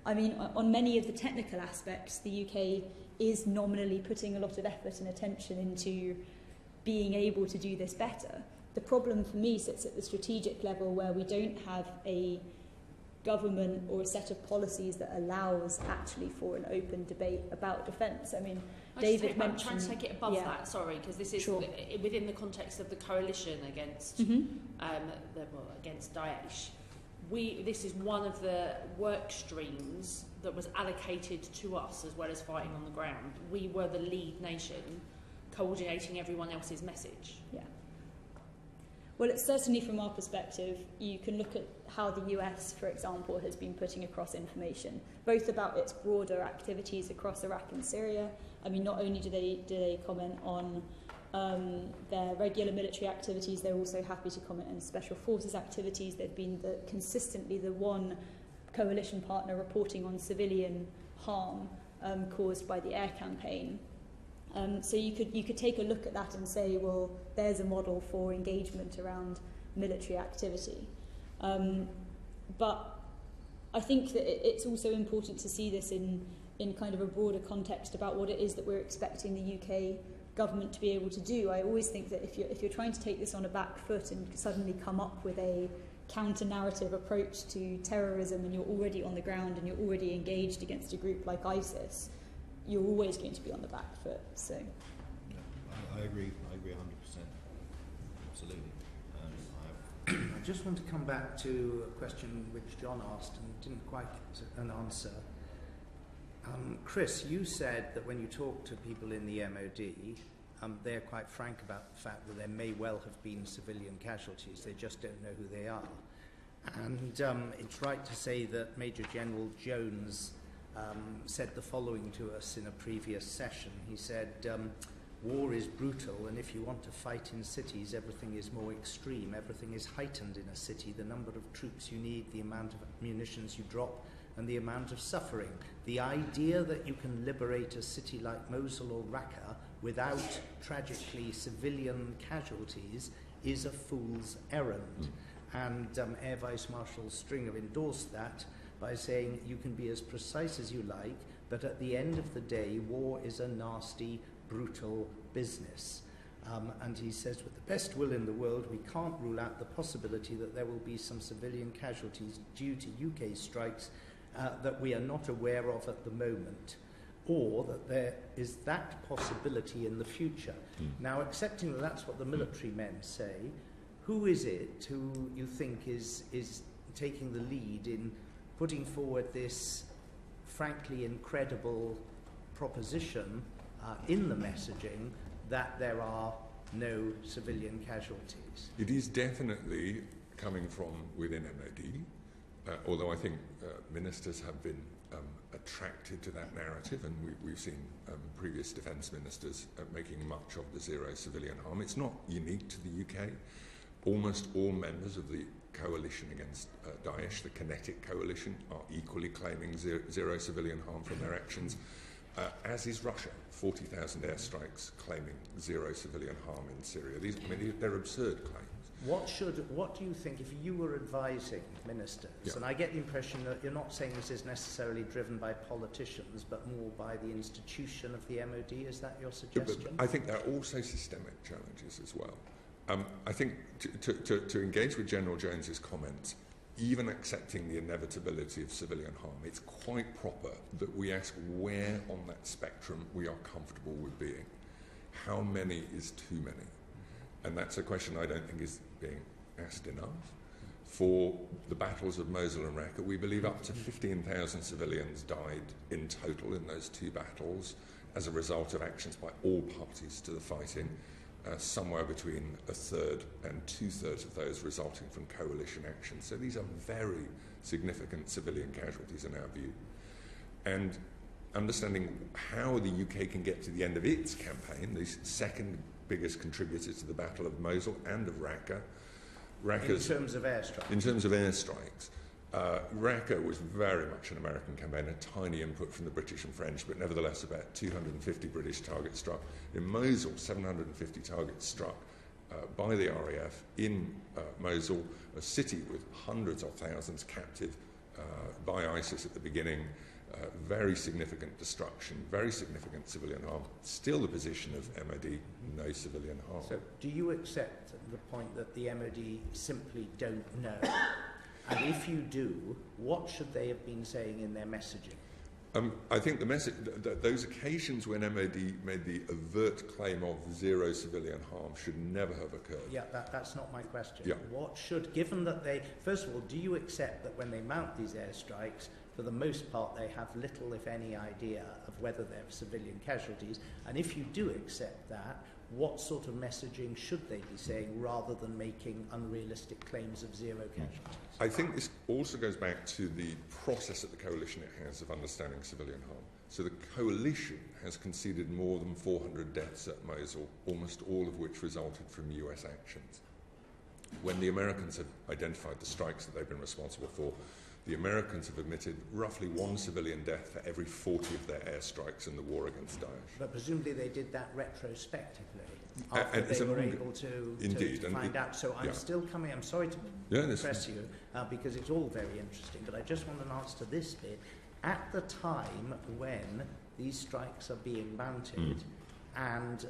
I mean, on many of the technical aspects, the UK is nominally putting a lot of effort and attention into being able to do this better. The problem for me sits at the strategic level, where we don't have a government or a set of policies that allows actually for an open debate about defence. I mean, David mentioned... I'm trying to take it above that, sorry, because this is within the context of the coalition against against Daesh. This is one of the work streams that was allocated to us as well as fighting on the ground. We were the lead nation, coordinating everyone else's message. Yeah. Well, it's certainly from our perspective, you can look at how the US, for example, has been putting across information, both about its broader activities across Iraq and Syria. I mean, not only do they comment on their regular military activities, they're also happy to comment on special forces activities. They've been consistently the one coalition partner reporting on civilian harm caused by the air campaign. So you could take a look at that and say, well, there's a model for engagement around military activity. But I think that it's also important to see this in kind of a broader context about what it is that we're expecting the UK government to be able to do. I always think that if you're trying to take this on a back foot and suddenly come up with a counter-narrative approach to terrorism, and you're already on the ground and you're already engaged against a group like ISIS, you're always going to be on the back foot. So, yeah, I agree 100%. Absolutely. I just want to come back to a question which John asked and didn't quite get an answer. Chris, you said that when you talk to people in the MOD, they're quite frank about the fact that there may well have been civilian casualties. They just don't know who they are. And it's right to say that Major General Jones said the following to us in a previous session. He said, war is brutal, and if you want to fight in cities, everything is more extreme. Everything is heightened in a city. The number of troops you need, the amount of munitions you drop, and the amount of suffering. The idea that you can liberate a city like Mosul or Raqqa without, tragically, civilian casualties is a fool's errand. And Air Vice Marshal Stringer endorsed that by saying you can be as precise as you like, but at the end of the day, war is a nasty, brutal business. And he says, with the best will in the world, we can't rule out the possibility that there will be some civilian casualties due to UK strikes that we are not aware of at the moment, or that there is that possibility in the future. Now, accepting that that's what the military men say, who is it who you think is taking the lead in putting forward this frankly incredible proposition in the messaging that there are no civilian casualties? It is definitely coming from within MOD. Although I think ministers have been attracted to that narrative, and we've seen previous defence ministers making much of the zero civilian harm. It's not unique to the UK. Almost all members of the coalition against Daesh, the Kinetic Coalition, are equally claiming zero civilian harm from their actions, as is Russia. 40,000 airstrikes claiming zero civilian harm in Syria. They're absurd claims. What do you think, if you were advising ministers, and I get the impression that you're not saying this is necessarily driven by politicians, but more by the institution of the MOD, is that your suggestion? But I think there are also systemic challenges as well. I think to engage with General Jones's comments, even accepting the inevitability of civilian harm, it's quite proper that we ask where on that spectrum we are comfortable with being. How many is too many? And that's a question I don't think is being asked enough. For the battles of Mosul and Raqqa, we believe up to 15,000 civilians died in total in those two battles as a result of actions by all parties to the fighting, somewhere between a third and two-thirds of those resulting from coalition actions. So these are very significant civilian casualties in our view. And understanding how the UK can get to the end of its campaign, the second biggest contributor to the Battle of Mosul and of Raqqa. In terms of airstrikes? In terms of airstrikes. Raqqa was very much an American campaign, a tiny input from the British and French, but nevertheless about 250 British targets struck. In Mosul, 750 targets struck by the RAF in Mosul, a city with hundreds of thousands captive by ISIS at the beginning. Very significant destruction, very significant civilian harm. Still the position of MOD, no civilian harm. So do you accept the point that the MOD simply don't know? And if you do, what should they have been saying in their messaging? I think the message, those occasions when MOD made the overt claim of zero civilian harm should never have occurred. Yeah, that's not my question. Yeah. What should, given that they, first of all, do you accept that when they mount these airstrikes, for the most part they have little, if any, idea of whether there are civilian casualties? And if you do accept that, what sort of messaging should they be saying rather than making unrealistic claims of zero casualties? I think this also goes back to the process that the coalition has of understanding civilian harm. So the coalition has conceded more than 400 deaths at Mosul, almost all of which resulted from US actions. when the Americans have identified the strikes that they've been responsible for, the Americans have admitted roughly 1 civilian death for every 40 of their airstrikes in the war against Daesh. But presumably they did that retrospectively after they were able to find out. So I'm still coming, I'm sorry to press you, because it's all very interesting, but I just want an answer to this bit. At the time when these strikes are being mounted, and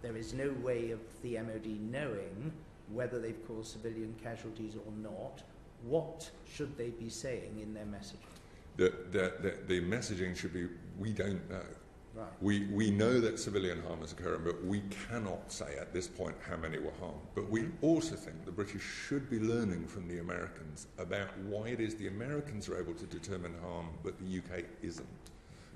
there is no way of the MOD knowing whether they've caused civilian casualties or not, what should they be saying in their messaging? The messaging should be, we don't know. Right. We know that civilian harm is occurring, but we cannot say at this point how many were harmed. But we also think the British should be learning from the Americans about why it is the Americans are able to determine harm, but the UK isn't.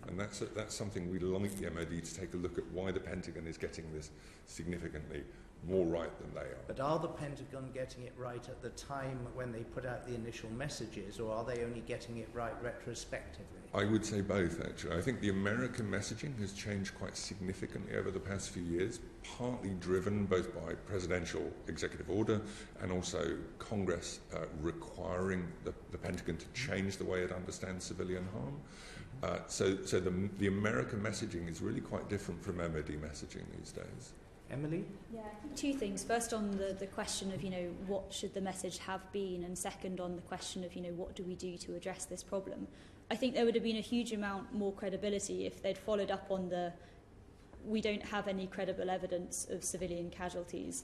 And that's something we'd like the MOD to take a look at, why the Pentagon is getting this significantly more right than they are. But are the Pentagon getting it right at the time when they put out the initial messages, or are they only getting it right retrospectively? I would say both, actually. I think the American messaging has changed quite significantly over the past few years, partly driven both by presidential executive order and also Congress requiring the Pentagon to change the way it understands civilian harm. So the American messaging is really quite different from MOD messaging these days. Emily? Yeah, I think two things. First, on the question of, what should the message have been, and second, on the question of, what do we do to address this problem. I think there would have been a huge amount more credibility if they'd followed up on we don't have any credible evidence of civilian casualties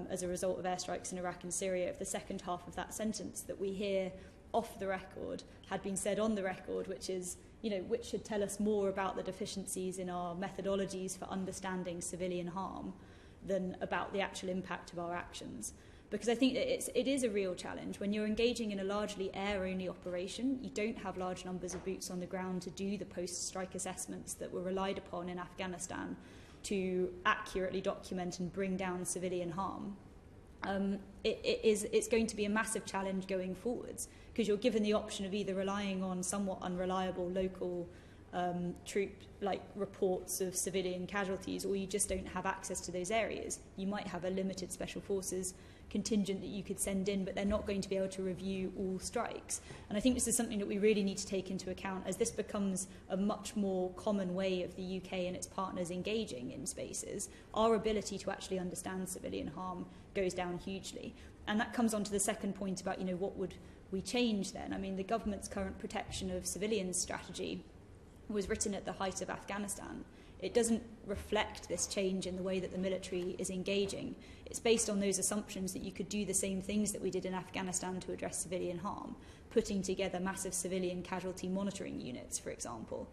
as a result of airstrikes in Iraq and Syria. If the second half of that sentence that we hear off the record had been said on the record, which is, which should tell us more about the deficiencies in our methodologies for understanding civilian harm than about the actual impact of our actions. Because I think that it is a real challenge. When you're engaging in a largely air-only operation, you don't have large numbers of boots on the ground to do the post-strike assessments that were relied upon in Afghanistan to accurately document and bring down civilian harm. It's going to be a massive challenge going forwards, because you're given the option of either relying on somewhat unreliable local troop reports of civilian casualties, or you just don't have access to those areas. You might have a limited special forces contingent that you could send in, but they're not going to be able to review all strikes. And I think this is something that we really need to take into account as this becomes a much more common way of the UK and its partners engaging in spaces. Our ability to actually understand civilian harm goes down hugely. And that comes on to the second point about, what would we change then? I mean, the government's current protection of civilians strategy was written at the height of Afghanistan. It doesn't reflect this change in the way that the military is engaging. It's based on those assumptions that you could do the same things that we did in Afghanistan to address civilian harm, putting together massive civilian casualty monitoring units, for example,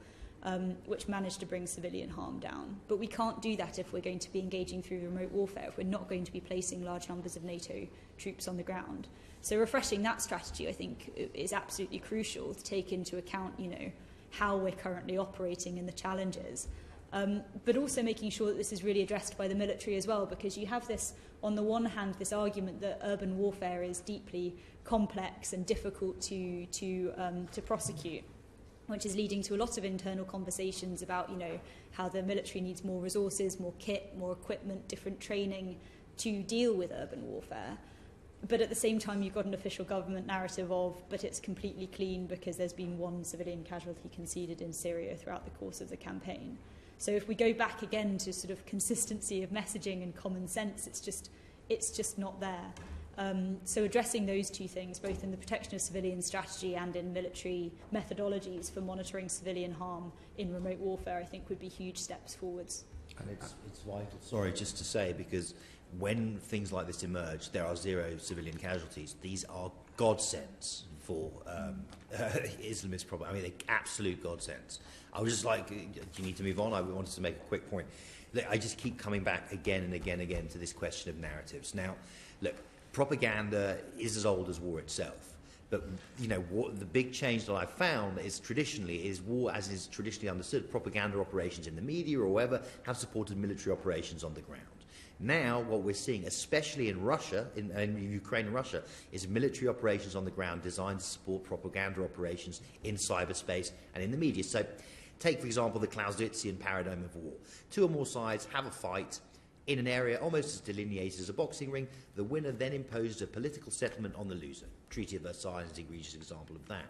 which managed to bring civilian harm down. But we can't do that if we're going to be engaging through remote warfare, if we're not going to be placing large numbers of NATO troops on the ground. So refreshing that strategy, I think, is absolutely crucial to take into account, how we're currently operating and the challenges. But also making sure that this is really addressed by the military as well, because you have this, on the one hand, this argument that urban warfare is deeply complex and difficult to prosecute, which is leading to a lot of internal conversations about, how the military needs more resources, more kit, more equipment, different training to deal with urban warfare. But at the same time, you've got an official government narrative but it's completely clean because there's been one civilian casualty conceded in Syria throughout the course of the campaign. So if we go back again to sort of consistency of messaging and common sense, it's just not there. So addressing those two things, both in the protection of civilian strategy and in military methodologies for monitoring civilian harm in remote warfare, I think would be huge steps forwards. And it's vital. Sorry, just to say, because when things like this emerge, there are 0 civilian casualties. These are godsends for Islamist problem. I mean, they're absolute godsends. I was just like, do you need to move on? I wanted to make a quick point. Look, I just keep coming back again and again to this question of narratives. Now, look, propaganda is as old as war itself. But, what the big change that I've found is war, as is traditionally understood, propaganda operations in the media or wherever have supported military operations on the ground. Now, what we're seeing, especially in Russia, in Ukraine and Russia, is military operations on the ground designed to support propaganda operations in cyberspace and in the media. So, take, for example, the Clausewitzian paradigm of war. 2 or more sides have a fight. in an area almost as delineated as a boxing ring. The winner then imposed a political settlement on the loser. Treaty of Versailles is an egregious example of that.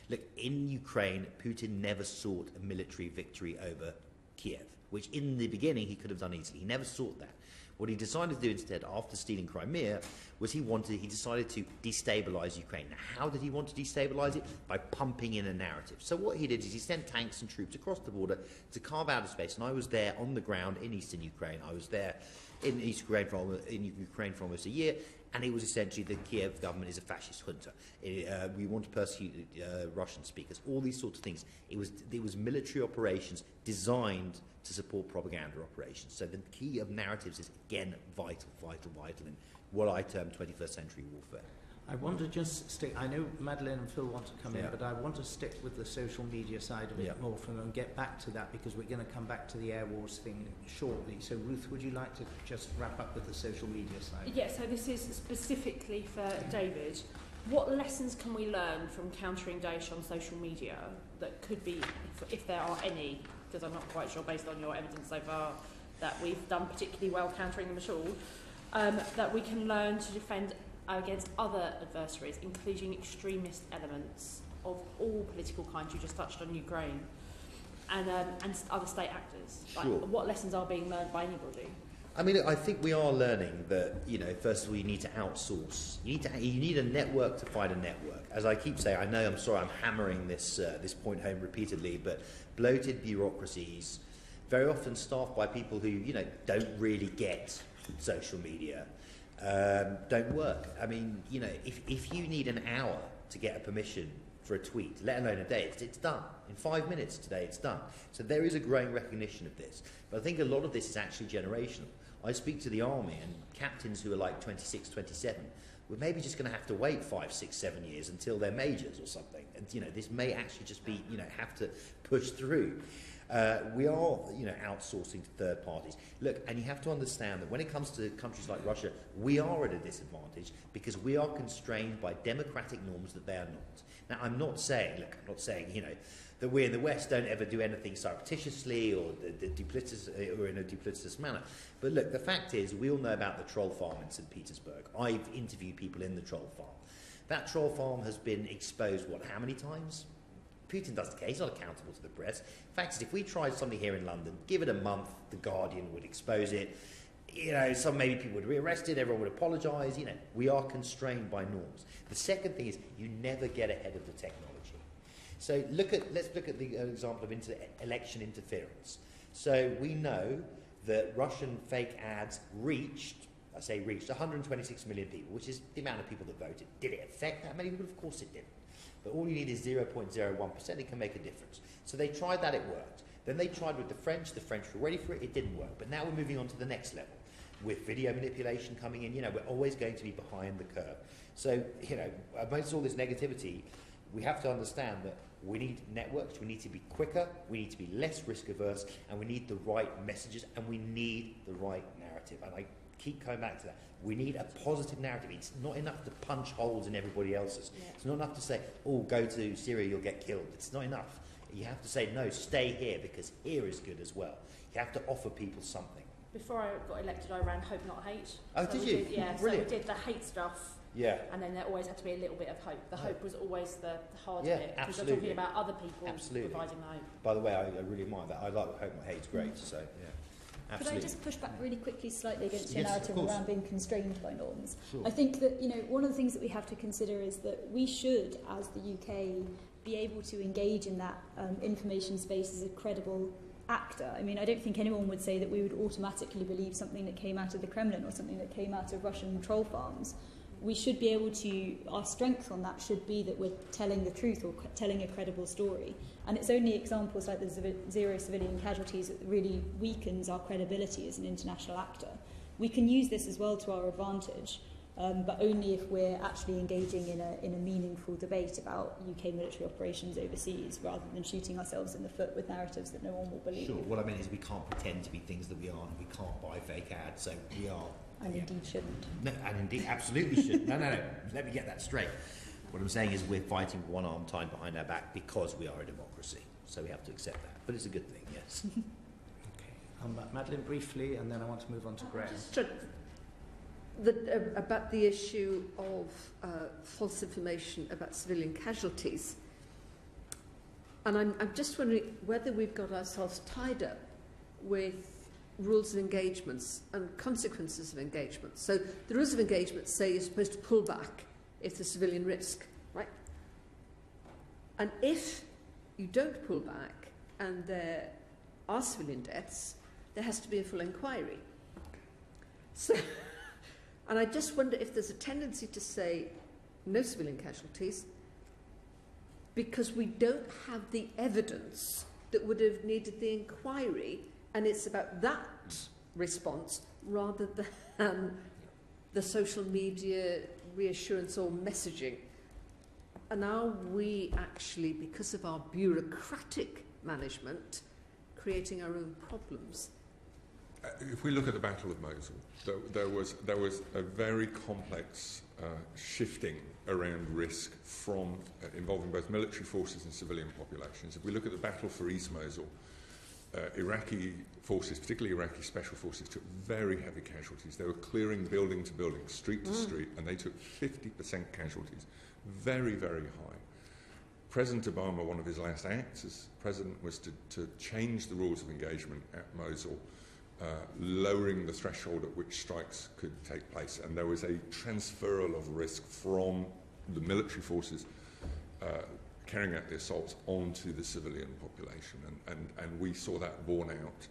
Look, in Ukraine, Putin never sought a military victory over Kiev, which in the beginning he could have done easily. He never sought that. What he decided to do instead, after stealing Crimea, was he decided to destabilise Ukraine. Now, how did he want to destabilise it? By pumping in a narrative. So what he did is he sent tanks and troops across the border to carve out a space. And I was there on the ground in eastern Ukraine. I was there in Ukraine for almost a year. And it was essentially the Kiev government is a fascist junta. We want to persecute Russian speakers. All these sorts of things. It was military operations designed to support propaganda operations. So the key of narratives is, again, vital in what I term 21st century warfare. I want to just stick, I know Madeleine and Phil want to come in, but I want to stick with the social media side of it more and get back to that, because we're going to come back to the Airwars thing shortly. So Ruth, would you like to just wrap up with the social media side? Yeah, so this is specifically for David. What lessons can we learn from countering Daesh on social media that could be, if there are any, because I'm not quite sure based on your evidence so far that we've done particularly well countering them at all, that we can learn to defend against other adversaries, including extremist elements of all political kinds. You just touched on Ukraine, and other state actors. Sure. Like, what lessons are being learned by anybody? I mean, I think we are learning that, first of all, you need to outsource. You need a network to fight a network. As I keep saying, I'm sorry, I'm hammering this point home repeatedly, but bloated bureaucracies, very often staffed by people who, don't really get social media, don't work. I mean, if you need an hour to get a permission for a tweet, let alone a day, it's done. In 5 minutes today, it's done. So there is a growing recognition of this. But I think a lot of this is actually generational. I speak to the army, and captains who are like 26, 27, we're maybe just going to have to wait 5, 6, 7 years until they're majors or something. And, this may actually just be, have to push through. We are, outsourcing to third parties. Look, and you have to understand that when it comes to countries like Russia, we are at a disadvantage because we are constrained by democratic norms that they are not. Now, I'm not saying, that we in the West don't ever do anything surreptitiously or in a duplicitous manner. But look, the fact is, we all know about the troll farm in St. Petersburg. I've interviewed people in the troll farm. That troll farm has been exposed, how many times? Putin doesn't care. He's not accountable to the press. The fact is, if we tried something here in London, give it a month, The Guardian would expose it. Maybe people would be arrested, everyone would apologise. We are constrained by norms. The second thing is, you never get ahead of the technology. So let's look at the example of election interference. So we know that Russian fake ads reached 126 million people, which is the amount of people that voted. Did it affect that many people? Of course it didn't. But all you need is 0.01%, it can make a difference. So they tried that, it worked. Then they tried with the French were ready for it, it didn't work. But now we're moving on to the next level. With video manipulation coming in, we're always going to be behind the curve. So, amidst all this negativity, we have to understand that we need networks, we need to be quicker, we need to be less risk averse, and we need the right messages, and we need the right narrative. And I keep coming back to that. We need a positive narrative. It's not enough to punch holes in everybody else's. Yeah. It's not enough to say, go to Syria, you'll get killed. It's not enough. You have to say, no, stay here, because here is good as well. You have to offer people something. Before I got elected, I ran Hope Not Hate. Oh, so did you? Yeah, brilliant. So we did the hate stuff. Yeah. And then there always had to be a little bit of hope. The hope was always the hard bit. Because you're talking about other people providing the hope. By the way, I really admire that. I like Hope Not Hate. It's great. So, yeah. Absolutely. Could I just push back really quickly slightly against your narrative around being constrained by norms? Sure. I think that, one of the things that we have to consider is that we should, as the UK, be able to engage in that information space as a credible actor. I mean, I don't think anyone would say that we would automatically believe something that came out of the Kremlin or something that came out of Russian troll farms. We should be able to, our strength on that should be that we're telling the truth or telling a credible story. And it's only examples like the zero civilian casualties that really weakens our credibility as an international actor. We can use this as well to our advantage, but only if we're actually engaging in a meaningful debate about UK military operations overseas, rather than shooting ourselves in the foot with narratives that no one will believe. Sure. What I mean is we can't pretend to be things that we aren't. We can't buy fake ads, so we are. And indeed shouldn't. No, and indeed absolutely should. No. Let me get that straight. What I'm saying is we're fighting with one arm tied behind our back because we are a democracy. So we have to accept that. But it's a good thing, yes. Okay. come back. Madeline, briefly, and then I want to move on to Graham. About the issue of false information about civilian casualties. And I'm just wondering whether we've got ourselves tied up with rules of engagements and consequences of engagement. So the rules of engagement say you're supposed to pull back if there's civilian risk, right? And if you don't pull back and there are civilian deaths, there has to be a full inquiry. So, and I just wonder if there's a tendency to say no civilian casualties because we don't have the evidence that would have needed the inquiry, and it's about that response rather than the social media reassurance or messaging. And are we actually, because of our bureaucratic management, creating our own problems? If we look at the Battle of Mosul, there was a very complex shifting around risk from involving both military forces and civilian populations. If we look at the battle for East Mosul, Iraqi forces, particularly Iraqi special forces, took very heavy casualties. They were clearing building to building, street to street, and they took 50% casualties. Very, very high. President Obama, one of his last acts as president was to change the rules of engagement at Mosul, lowering the threshold at which strikes could take place. And there was a transferal of risk from the military forces carrying out the assaults onto the civilian population. And we saw that borne out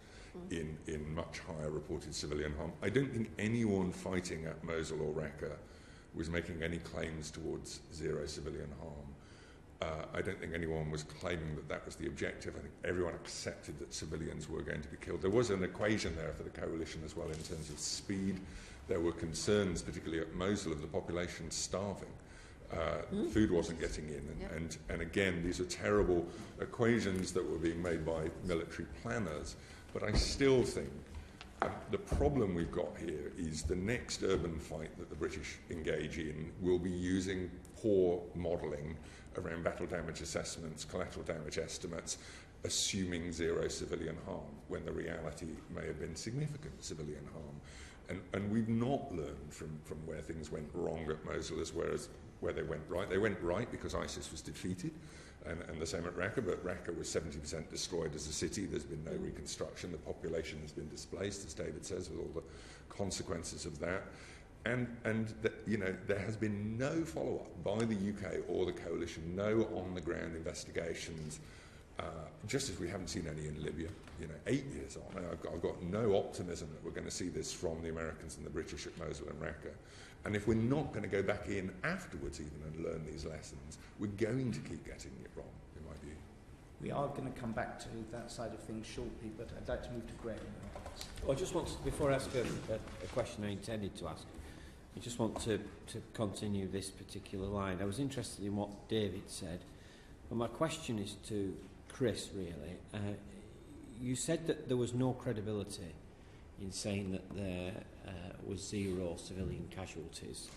in much higher reported civilian harm. I don't think anyone fighting at Mosul or Raqqa was making any claims towards zero civilian harm. I don't think anyone was claiming that that was the objective. I think everyone accepted that civilians were going to be killed. There was an equation there for the coalition as well in terms of speed. There were concerns, particularly at Mosul, of the population starving. Food wasn't getting in. And again, these are terrible equations that were being made by military planners. But I still think the problem we've got here is the next urban fight that the British engage in will be using poor modelling around battle damage assessments, collateral damage estimates, assuming zero civilian harm, when the reality may have been significant civilian harm. And we've not learned from where things went wrong at Mosul as where they went right. They went right because ISIS was defeated, and the same at Raqqa, but Raqqa was 70% destroyed as a city. There's been no reconstruction. The population has been displaced, as David says, with all the consequences of that. And there has been no follow-up by the UK or the coalition, no on-the-ground investigations, just as we haven't seen any in Libya. 8 years on, I've got no optimism that we're going to see this from the Americans and the British at Mosul and Raqqa. And if we're not going to go back in afterwards even and learn these lessons, we're going to keep getting it wrong, in my view. We are going to come back to that side of things shortly, but I'd like to move to Graham. Well, I just want to, before I ask a question I intended to ask, I just want to continue this particular line. I was interested in what David said, but my question is to Chris, really. You said that there was no credibility in saying that there was zero civilian casualties.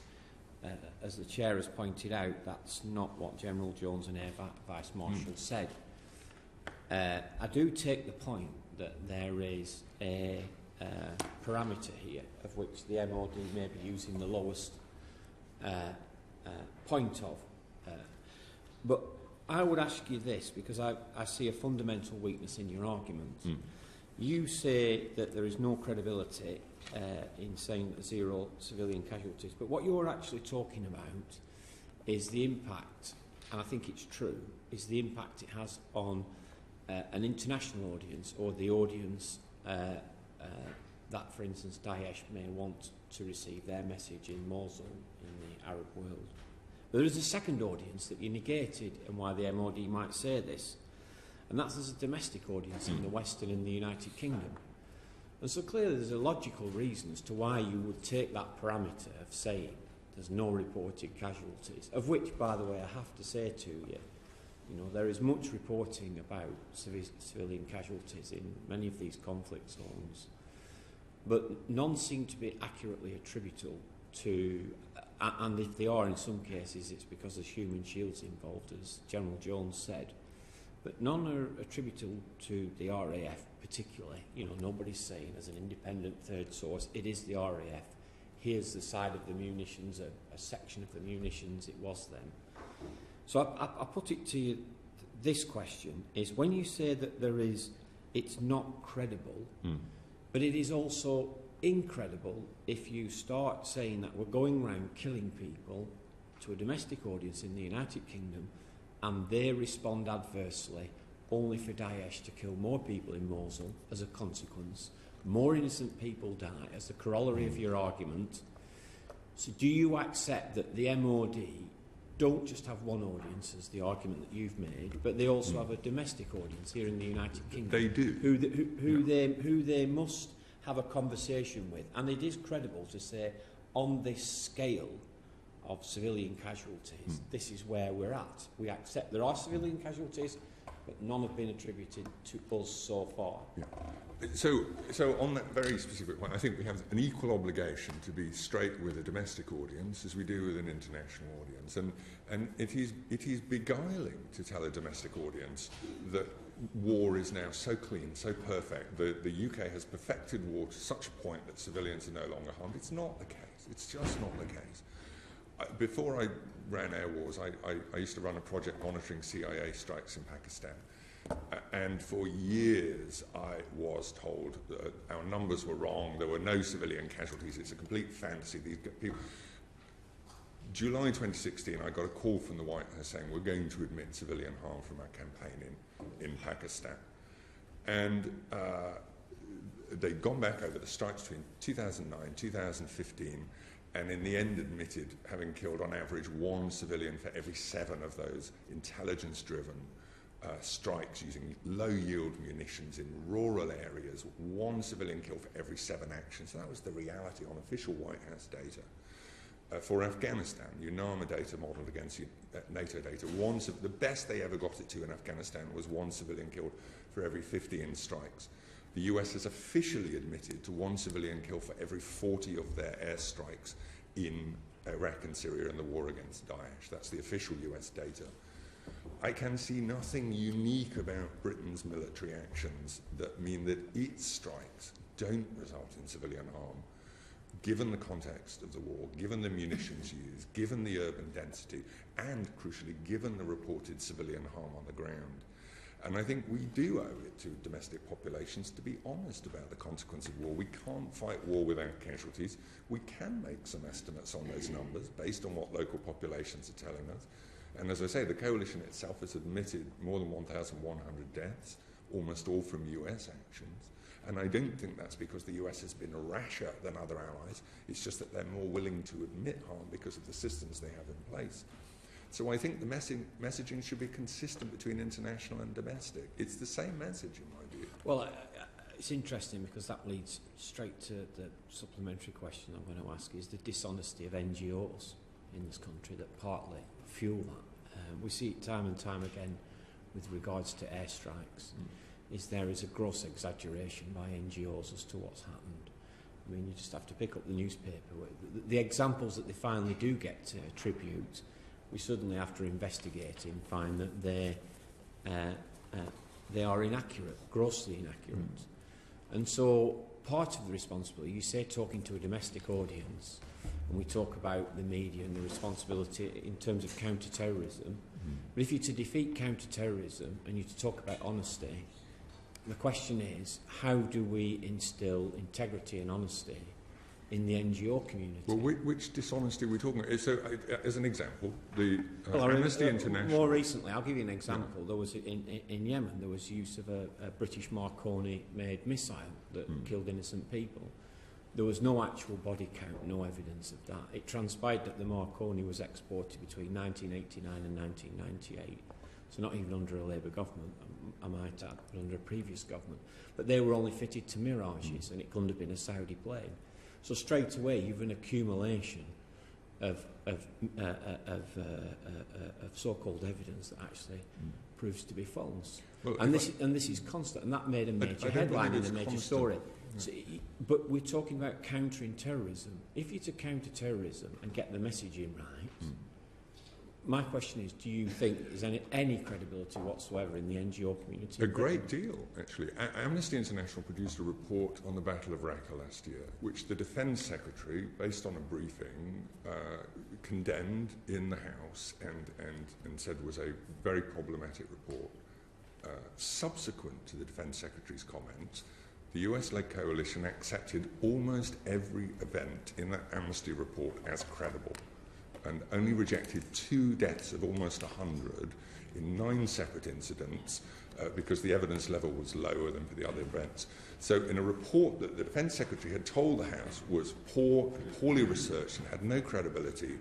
As the Chair has pointed out, that's not what General Jones and Air Vice Marshal said. I do take the point that there is a parameter here of which the MOD may be using the lowest point of. But I would ask you this, because I see a fundamental weakness in your argument. You say that there is no credibility in saying that zero civilian casualties, but what you're actually talking about is the impact, and I think it's true, is the impact it has on an international audience, or the audience that, for instance, Daesh may want to receive their message in Mosul, in the Arab world. But there is a second audience that you negated, and why the MOD might say this, and that's as a domestic audience in the West and in the United Kingdom. And so clearly there's a logical reason as to why you would take that parameter of saying there's no reported casualties, of which, by the way, I have to say to you, there is much reporting about civilian casualties in many of these conflict zones, but none seem to be accurately attributable to, and if they are in some cases, it's because there's human shields involved, as General Jones said. but none are attributable to the RAF particularly. You know, nobody's saying as an independent third source, it is the RAF. Here's the side of the munitions, a section of the munitions, it was them. So I put it to you, this question is, when you say that it's not credible, but it is also incredible if you start saying that we're going around killing people to a domestic audience in the United Kingdom and they respond adversely only for Daesh to kill more people in Mosul as a consequence. More innocent people die as the corollary of your argument. So do you accept that the MOD don't just have one audience, as the argument that you've made, but they also have a domestic audience here in the United Kingdom? They do. Who they must have a conversation with. And it is credible to say, on this scale of civilian casualties, this is where we're at. We accept there are civilian casualties, but none have been attributed to us so far. Yeah. So on that very specific point, I think we have an equal obligation to be straight with a domestic audience as we do with an international audience. And it is beguiling to tell a domestic audience that war is now so clean, so perfect. The UK has perfected war to such a point that civilians are no longer harmed. It's not the case. It's just not the case. Before I ran Airwars, I used to run a project monitoring CIA strikes in Pakistan. And for years I was told that our numbers were wrong, there were no civilian casualties, it's a complete fantasy. These people. July 2016, I got a call from the White House saying we're going to admit civilian harm from our campaign in Pakistan. And they'd gone back over the strikes between 2009 and 2015, and in the end admitted having killed on average one civilian for every 7 of those intelligence-driven strikes using low-yield munitions in rural areas, 1 civilian kill for every 7 actions. That was the reality on official White House data. For Afghanistan, UNAMA data modelled against NATO data, the best they ever got it to in Afghanistan was 1 civilian killed for every 15 strikes. The US has officially admitted to 1 civilian kill for every 40 of their airstrikes in Iraq and Syria in the war against Daesh. That's the official US data. I can see nothing unique about Britain's military actions that mean that its strikes don't result in civilian harm, given the context of the war, given the munitions used, given the urban density, and crucially, given the reported civilian harm on the ground. And I think we do owe it to domestic populations to be honest about the consequence of war. We can't fight war without casualties. We can make some estimates on those numbers based on what local populations are telling us. And as I say, the coalition itself has admitted more than 1,100 deaths, almost all from US actions. And I don't think that's because the US has been rasher than other allies. It's just that they're more willing to admit harm because of the systems they have in place. So I think the messaging should be consistent between international and domestic. It's the same message, in my view. Well, it's interesting because that leads straight to the supplementary question I'm going to ask, is the dishonesty of NGOs in this country that partly fuel that. We see it time and time again with regards to airstrikes. There is a gross exaggeration by NGOs as to what's happened. I mean, you just have to pick up the newspaper. The examples that they finally do get to attribute, we suddenly, after investigating, find that they are inaccurate, grossly inaccurate. And so part of the responsibility, you say talking to a domestic audience, and we talk about the media and the responsibility in terms of counter-terrorism, but if you're to defeat counter-terrorism and you're to talk about honesty, the question is, how do we instill integrity and honesty in the NGO community? Well, which dishonesty are we talking about? So, as an example, the Amnesty International... More recently, I'll give you an example. There was in Yemen, there was use of a British Marconi-made missile that killed innocent people. There was no actual body count, no evidence of that. It transpired that the Marconi was exported between 1989 and 1998. So not even under a Labour government, I might add, but under a previous government. But they were only fitted to Mirages, and it couldn't have been a Saudi plane. So straight away, you've an accumulation of so-called evidence that actually proves to be false. Well, and this is constant, and that made a major headline and a major story. So, but we're talking about countering terrorism. If you're to counter terrorism and get the messaging right, my question is, do you think there's any credibility whatsoever in the NGO community? A great deal, actually. Amnesty International produced a report on the Battle of Raqqa last year, which the Defence Secretary, based on a briefing, condemned in the House and said was a very problematic report. Subsequent to the Defence Secretary's comments, the US-led coalition accepted almost every event in that amnesty report as credible, and only rejected 2 deaths of almost 100 in 9 separate incidents because the evidence level was lower than for the other events. So in a report that the Defence Secretary had told the House was poor, poorly researched and had no credibility,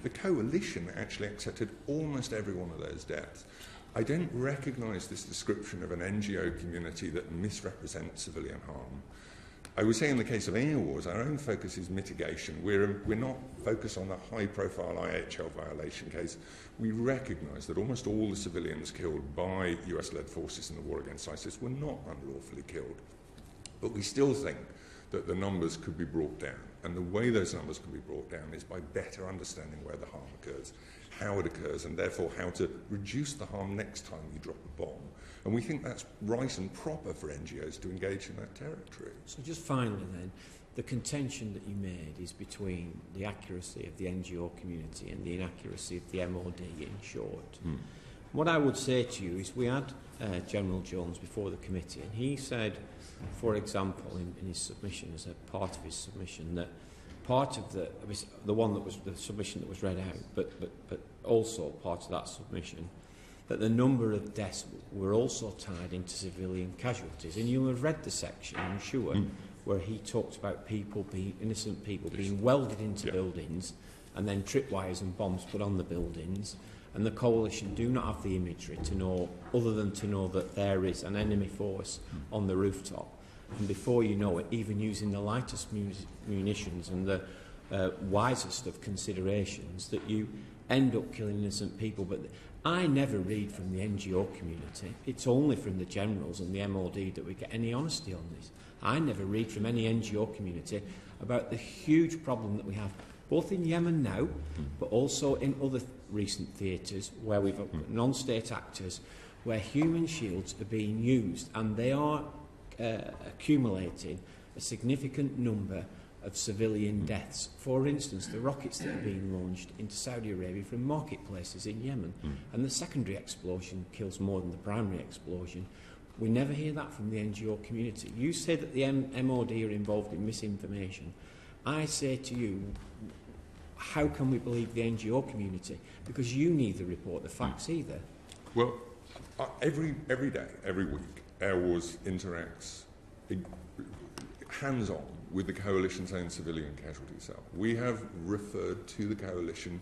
the coalition actually accepted almost every one of those deaths. I don't recognise this description of an NGO community that misrepresents civilian harm. I would say in the case of Airwars, our own focus is mitigation. We're not focused on the high-profile IHL violation case. We recognise that almost all the civilians killed by US-led forces in the war against ISIS were not unlawfully killed. But we still think that the numbers could be brought down. And the way those numbers can be brought down is by better understanding where the harm occurs, how it occurs, and therefore how to reduce the harm next time you drop a bomb. And we think that's right and proper for NGOs to engage in that territory. So just finally then, the contention that you made is between the accuracy of the NGO community and the inaccuracy of the MOD, in short. What I would say to you is we had General Jones before the committee, and he said, for example, in his submission, as a part of his submission, that part of the one that was the submission that was read out, but also part of that submission, that the number of deaths were also tied into civilian casualties. And you'll have read the section, I'm sure, where he talked about innocent people being welded into buildings and then tripwires and bombs put on the buildings. And the coalition do not have the imagery to know, other than to know that there is an enemy force on the rooftop. And before you know it, even using the lightest munitions and the wisest of considerations, that you end up killing innocent people. But I never read from the NGO community. It's only from the generals and the MOD that we get any honesty on this. I never read from any NGO community about the huge problem that we have, both in Yemen now, but also in other recent theatres where we've got non-state actors, where human shields are being used, and they are accumulating a significant number of civilian deaths. For instance, the rockets that are being launched into Saudi Arabia from marketplaces in Yemen, and the secondary explosion kills more than the primary explosion. We never hear that from the NGO community. You say that the MOD are involved in misinformation. I say to you, how can we believe the NGO community? Because you neither report the facts either. Well, every day, every week, Airwars interacts hands-on with the coalition's own civilian casualty cell. We have referred to the coalition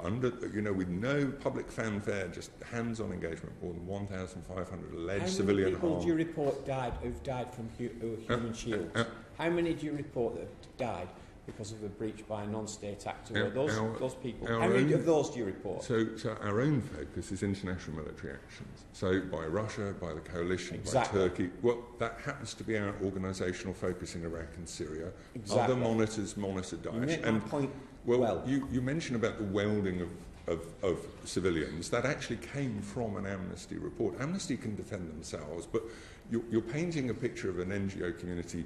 with no public fanfare, just hands-on engagement, more than 1,500 alleged civilian harm. How many people do you report who've died from human shields? How many do you report that have died because of a breach by a non-state actor? Those people. How many of those do you report? So our own focus is international military actions. So by Russia, by the coalition, by Turkey. Well, that happens to be our organisational focus in Iraq and Syria. Other monitors monitor Daesh. You make that point well. You mentioned about the welding of civilians. That actually came from an Amnesty report. Amnesty can defend themselves, but you're painting a picture of an NGO community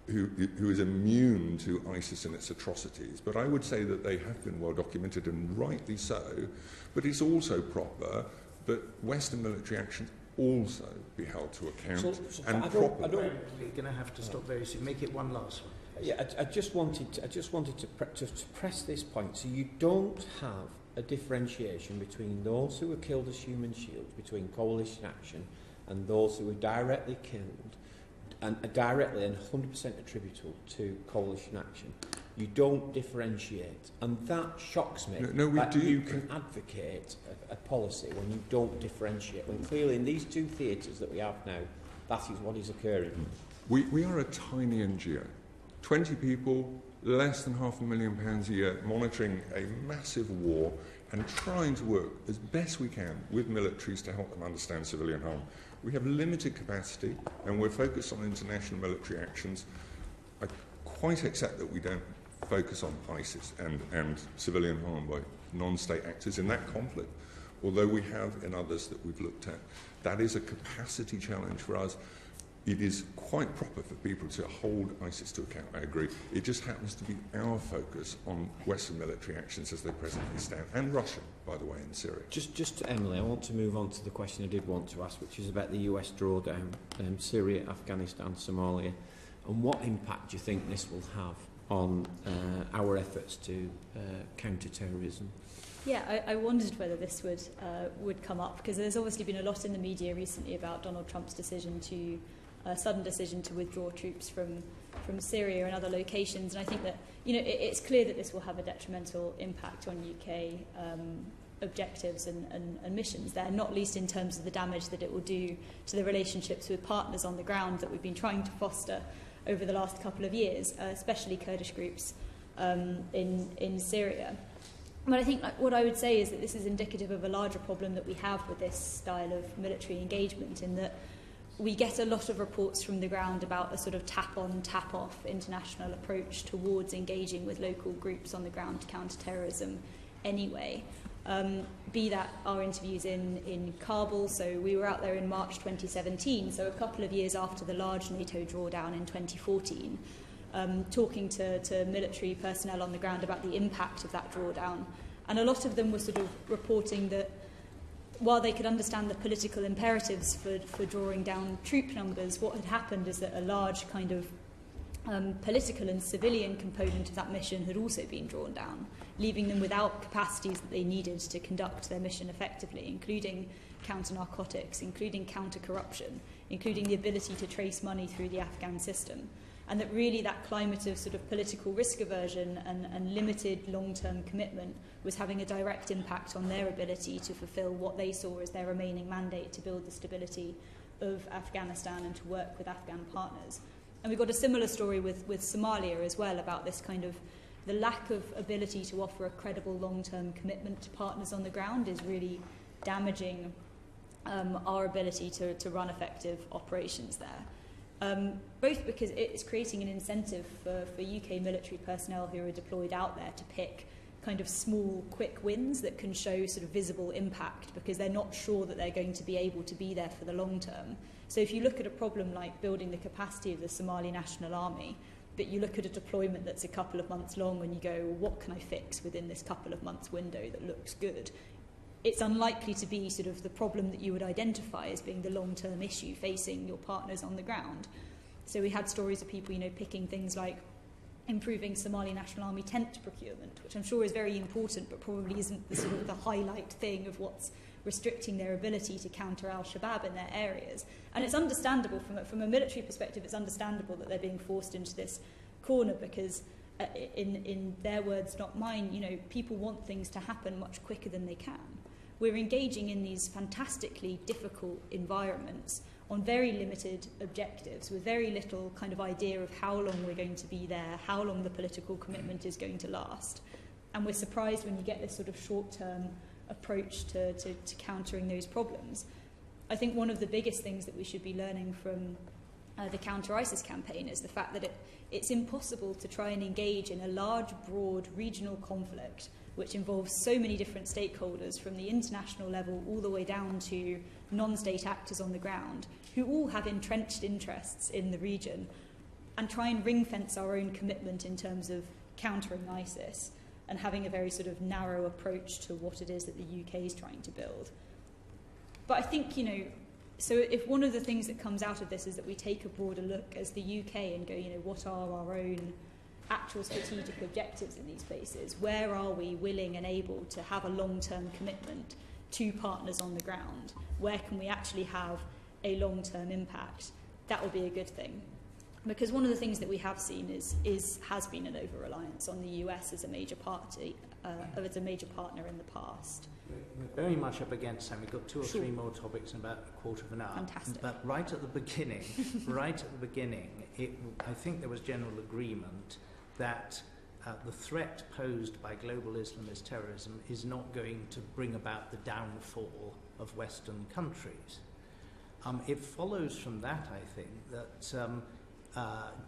who is immune to ISIS and its atrocities. But I would say that they have been well documented, and rightly so. But it's also proper that Western military actions also be held to account. We're going to have to stop very soon. Make it one last one. Yeah, I just wanted to press this point. So you don't have a differentiation between those who were killed as human shields, between coalition action, and those who were directly killed, and directly and 100% attributable to coalition action. You don't differentiate, and that shocks me. You can advocate a policy when you don't differentiate, when clearly in these two theatres that we have now, that is what is occurring. We are a tiny NGO. 20 people, less than £500,000 a year, monitoring a massive war and trying to work as best we can with militaries to help them understand civilian harm. We have limited capacity, and we're focused on international military actions. I quite accept that we don't focus on ISIS and civilian harm by non-state actors in that conflict, although we have in others that we've looked at. That is a capacity challenge for us. It is quite proper for people to hold ISIS to account, I agree. It just happens to be our focus on Western military actions as they presently stand, and Russia, by the way, in Syria. Just Emily, I want to move on to the question I did want to ask, which is about the US drawdown, Syria, Afghanistan, Somalia, and what impact do you think this will have on our efforts to counter terrorism? Yeah, I wondered whether this would come up, because there's obviously been a lot in the media recently about Donald Trump's sudden decision to withdraw troops from Syria and other locations, and I think that it's clear that this will have a detrimental impact on UK objectives and missions there, not least in terms of the damage that it will do to the relationships with partners on the ground that we've been trying to foster over the last couple of years, especially Kurdish groups in Syria. But I think what I would say is that this is indicative of a larger problem that we have with this style of military engagement, in that we get a lot of reports from the ground about a sort of tap-on, tap-off international approach towards engaging with local groups on the ground to counter terrorism anyway. Be that our interviews in Kabul, so we were out there in March 2017, so a couple of years after the large NATO drawdown in 2014, talking to military personnel on the ground about the impact of that drawdown. And a lot of them were sort of reporting that while they could understand the political imperatives for drawing down troop numbers, what had happened is that a large kind of political and civilian component of that mission had also been drawn down, leaving them without capacities that they needed to conduct their mission effectively, including counter-narcotics, including counter-corruption, including the ability to trace money through the Afghan system. And that really that climate of sort of political risk aversion and limited long-term commitment was having a direct impact on their ability to fulfil what they saw as their remaining mandate to build the stability of Afghanistan and to work with Afghan partners. And we've got a similar story with Somalia as well, about this kind of the lack of ability to offer a credible long-term commitment to partners on the ground is really damaging our ability to run effective operations there. Both because it's creating an incentive for UK military personnel who are deployed out there to pick kind of small, quick wins that can show sort of visible impact, because they're not sure that they're going to be able to be there for the long term. So if you look at a problem like building the capacity of the Somali National Army, but you look at a deployment that's a couple of months long and you go, well, what can I fix within this couple of months window that looks good? It's unlikely to be sort of the problem that you would identify as being the long-term issue facing your partners on the ground. So we had stories of people, picking things like improving Somali National Army tent procurement, which I'm sure is very important, but probably isn't the sort of the highlight thing of what's restricting their ability to counter al-Shabaab in their areas. And it's understandable, from a military perspective, it's understandable that they're being forced into this corner, because in their words, not mine, people want things to happen much quicker than they can. We're engaging in these fantastically difficult environments on very limited objectives, with very little kind of idea of how long we're going to be there, how long the political commitment is going to last. And we're surprised when you get this sort of short-term approach to countering those problems. I think one of the biggest things that we should be learning from the counter-ISIS campaign is the fact that it's impossible to try and engage in a large, broad, regional conflict which involves so many different stakeholders, from the international level all the way down to non-state actors on the ground, who all have entrenched interests in the region, and try and ring-fence our own commitment in terms of countering ISIS and having a very sort of narrow approach to what it is that the UK is trying to build. But I think, so if one of the things that comes out of this is that we take a broader look as the UK and go, what are our own actual strategic objectives in these places? Where are we willing and able to have a long-term commitment to partners on the ground? Where can we actually have a long-term impact? That will be a good thing. Because one of the things that we have seen has been an over-reliance on the US as a major party, as a major partner in the past. We're very much up against time. We've got two or three more topics in about a quarter of an hour. Fantastic. But right at the beginning, I think there was general agreement that the threat posed by global Islamist terrorism is not going to bring about the downfall of Western countries. It follows from that, I think, that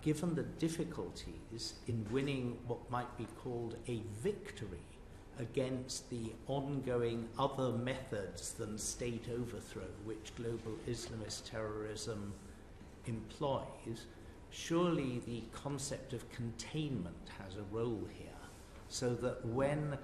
given the difficulties in winning what might be called a victory against the ongoing other methods than state overthrow which global Islamist terrorism employs, surely the concept of containment has a role here, so that when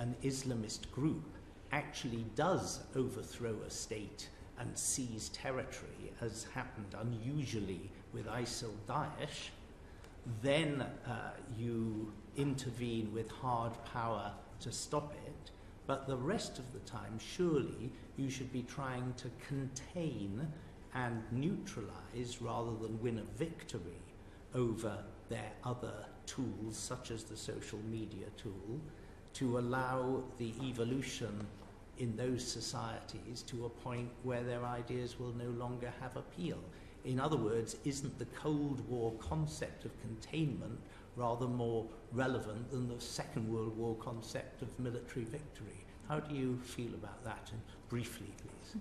an Islamist group actually does overthrow a state and seize territory, as happened unusually with ISIL-Daesh, then you intervene with hard power to stop it. But the rest of the time, surely, you should be trying to contain and neutralize rather than win a victory over their other tools, such as the social media tool, to allow the evolution in those societies to a point where their ideas will no longer have appeal. In other words, isn't the Cold War concept of containment rather more relevant than the Second World War concept of military victory? How do you feel about that? And briefly, please.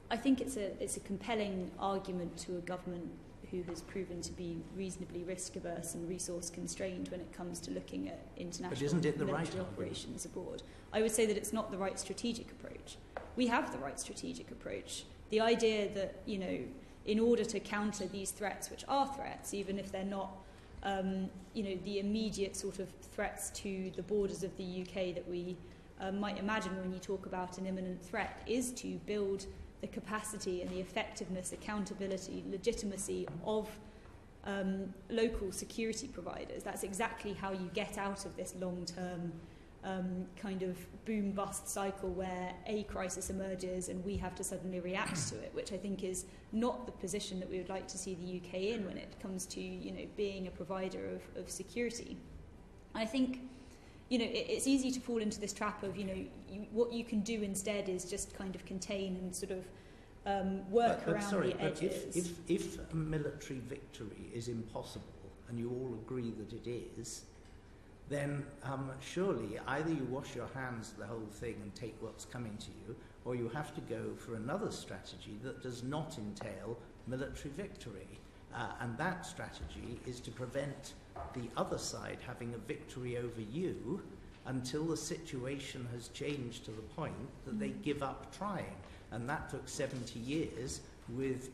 I think it's a compelling argument to a government who has proven to be reasonably risk-averse and resource-constrained when it comes to looking at international military operations abroad. I would say that it's not the right strategic approach. We have the right strategic approach. The idea that, you know, in order to counter these threats, which are threats, even if they're not, you know, the immediate sort of threats to the borders of the UK that we might imagine when you talk about an imminent threat, is to build the capacity and the effectiveness, accountability, legitimacy of local security providers. That's exactly how you get out of this long-term kind of boom-bust cycle where a crisis emerges and we have to suddenly react to it, which I think is not the position that we would like to see the UK in when it comes to, you know, being a provider of security. I think, you know, it's easy to fall into this trap of, you know, what you can do instead is just kind of contain and sort of work around the edges. If a military victory is impossible, and you all agree that it is, then surely either you wash your hands of the whole thing and take what's coming to you, or you have to go for another strategy that does not entail military victory. And that strategy is to prevent the other side having a victory over you until the situation has changed to the point that they give up trying. And that took 70 years with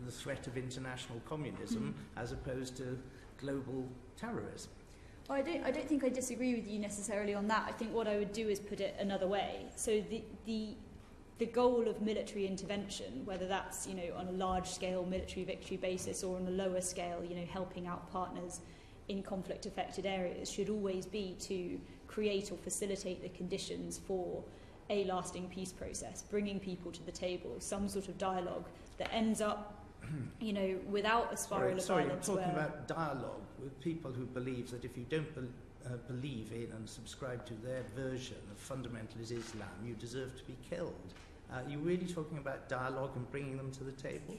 the threat of international communism as opposed to global terrorism. Well, I don't think I disagree with you necessarily on that. I think what I would do is put it another way. So the goal of military intervention, whether that's, you know, on a large-scale military victory basis or on a lower scale, you know, helping out partners in conflict-affected areas, should always be to create or facilitate the conditions for a lasting peace process, bringing people to the table, some sort of dialogue that ends up, you know, without a spiral of violence. Sorry, I'm talking about dialogue with people who believe that if you don't believe in and subscribe to their version of fundamentalist Islam, you deserve to be killed. Are you really talking about dialogue and bringing them to the table?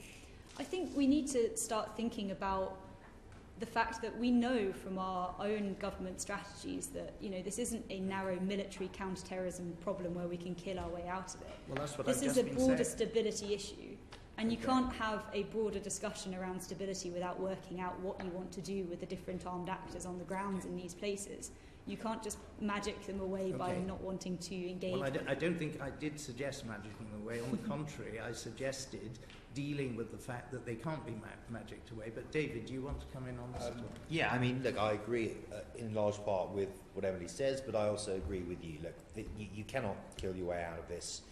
I think we need to start thinking about the fact that we know from our own government strategies that, you know, this isn't a narrow military counter-terrorism problem where we can kill our way out of it. Well, that's what this is a broader stability issue. And you can't have a broader discussion around stability without working out what you want to do with the different armed actors on the grounds in these places. You can't just magic them away by not wanting to engage. Well, I don't think I did suggest magicking them away. On the contrary, I suggested dealing with the fact that they can't be magicked away. But David, do you want to come in on this? Yeah, I mean, look, I agree in large part with what Emily says, but I also agree with you. Look, you cannot kill your way out of this.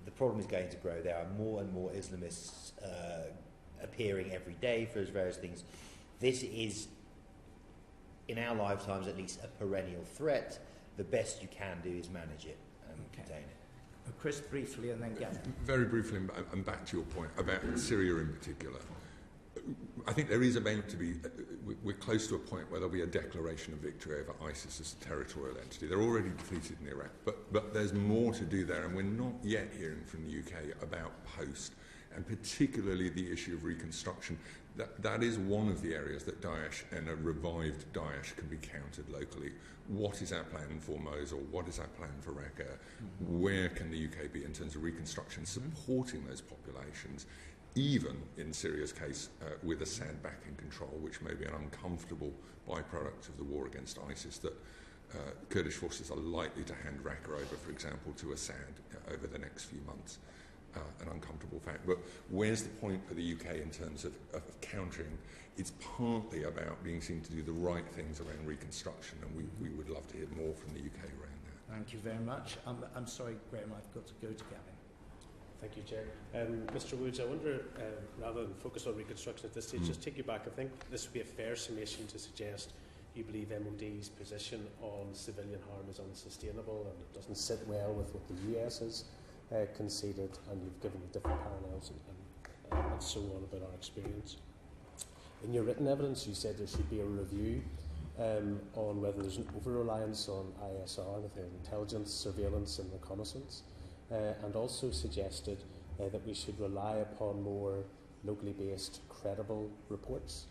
The problem is going to grow. There are more and more Islamists appearing every day for various things. This is, in our lifetimes at least, a perennial threat. The best you can do is manage it and contain it. Chris, briefly, and then Gavin. Very briefly, and back to your point about Syria in particular. I think there is about to be, we're close to a point where there'll be a declaration of victory over ISIS as a territorial entity. They're already defeated in Iraq, but there's more to do there, and we're not yet hearing from the UK about post, and particularly the issue of reconstruction. That is one of the areas that Daesh and a revived Daesh can be countered locally. What is our plan for Mosul? What is our plan for Raqqa? Where can the UK be in terms of reconstruction, supporting those populations? Even in Syria's case, with Assad back in control, which may be an uncomfortable byproduct of the war against ISIS that Kurdish forces are likely to hand Raqqa over, for example, to Assad over the next few months. An uncomfortable fact. But where's the point for the UK in terms of countering? It's partly about being seen to do the right things around reconstruction, and we would love to hear more from the UK around that. Thank you very much. I'm sorry, Graham, I've got to go to Gavin. Thank you, Chair. Mr Woods, I wonder, rather than focus on reconstruction at this stage, just take you back. I think this would be a fair summation to suggest you believe MOD's position on civilian harm is unsustainable and it doesn't sit well with what the US has conceded, and you've given different parallels and so on about our experience. In your written evidence, you said there should be a review on whether there's an over-reliance on ISR, intelligence, surveillance and reconnaissance, and also suggested that we should rely upon more locally based, credible reports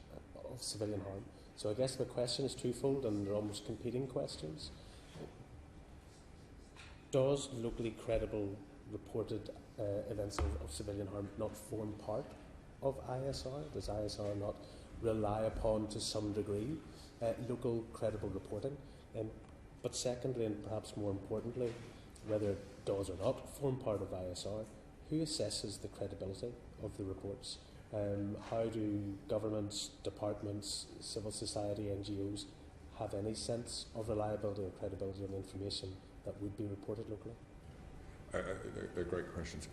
of civilian harm. So I guess the question is twofold, and they're almost competing questions. Does locally credible reported events of civilian harm not form part of ISR? Does ISR not rely upon, to some degree, local credible reporting? But secondly, and perhaps more importantly, whether it does or not form part of ISR, who assesses the credibility of the reports? How do governments, departments, civil society, NGOs have any sense of reliability or credibility of information that would be reported locally? They're great questions.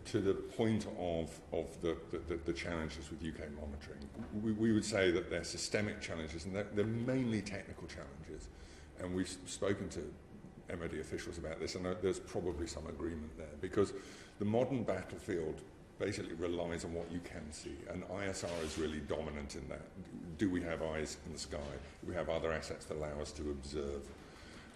To the point of the challenges with UK monitoring, we would say that they're systemic challenges, and they're mainly technical challenges. And we've spoken to MOD officials about this, and there's probably some agreement there, because the modern battlefield basically relies on what you can see, and ISR is really dominant in that. Do we have eyes in the sky? Do we have other assets that allow us to observe?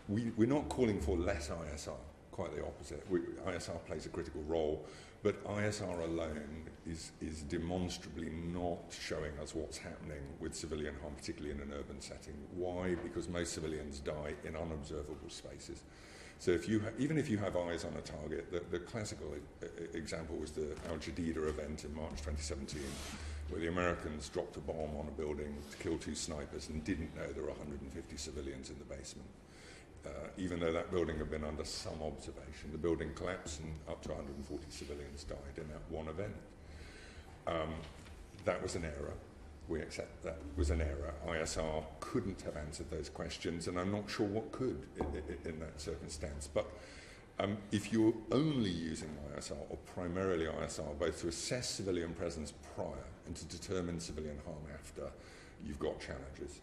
We're not calling for less ISR, quite the opposite. ISR plays a critical role, but ISR alone is demonstrably not showing us what's happening with civilian harm, particularly in an urban setting. Why? Because most civilians die in unobservable spaces. So even if you have eyes on a target, the classical example was the Al Jadida event in March 2017, where the Americans dropped a bomb on a building to kill 2 snipers and didn't know there were 150 civilians in the basement. Even though that building had been under some observation, the building collapsed and up to 140 civilians died in that one event. That was an error. We accept that was an error. ISR couldn't have answered those questions, and I'm not sure what could in that circumstance. But if you're only using ISR, or primarily ISR, both to assess civilian presence prior and to determine civilian harm after, you've got challenges.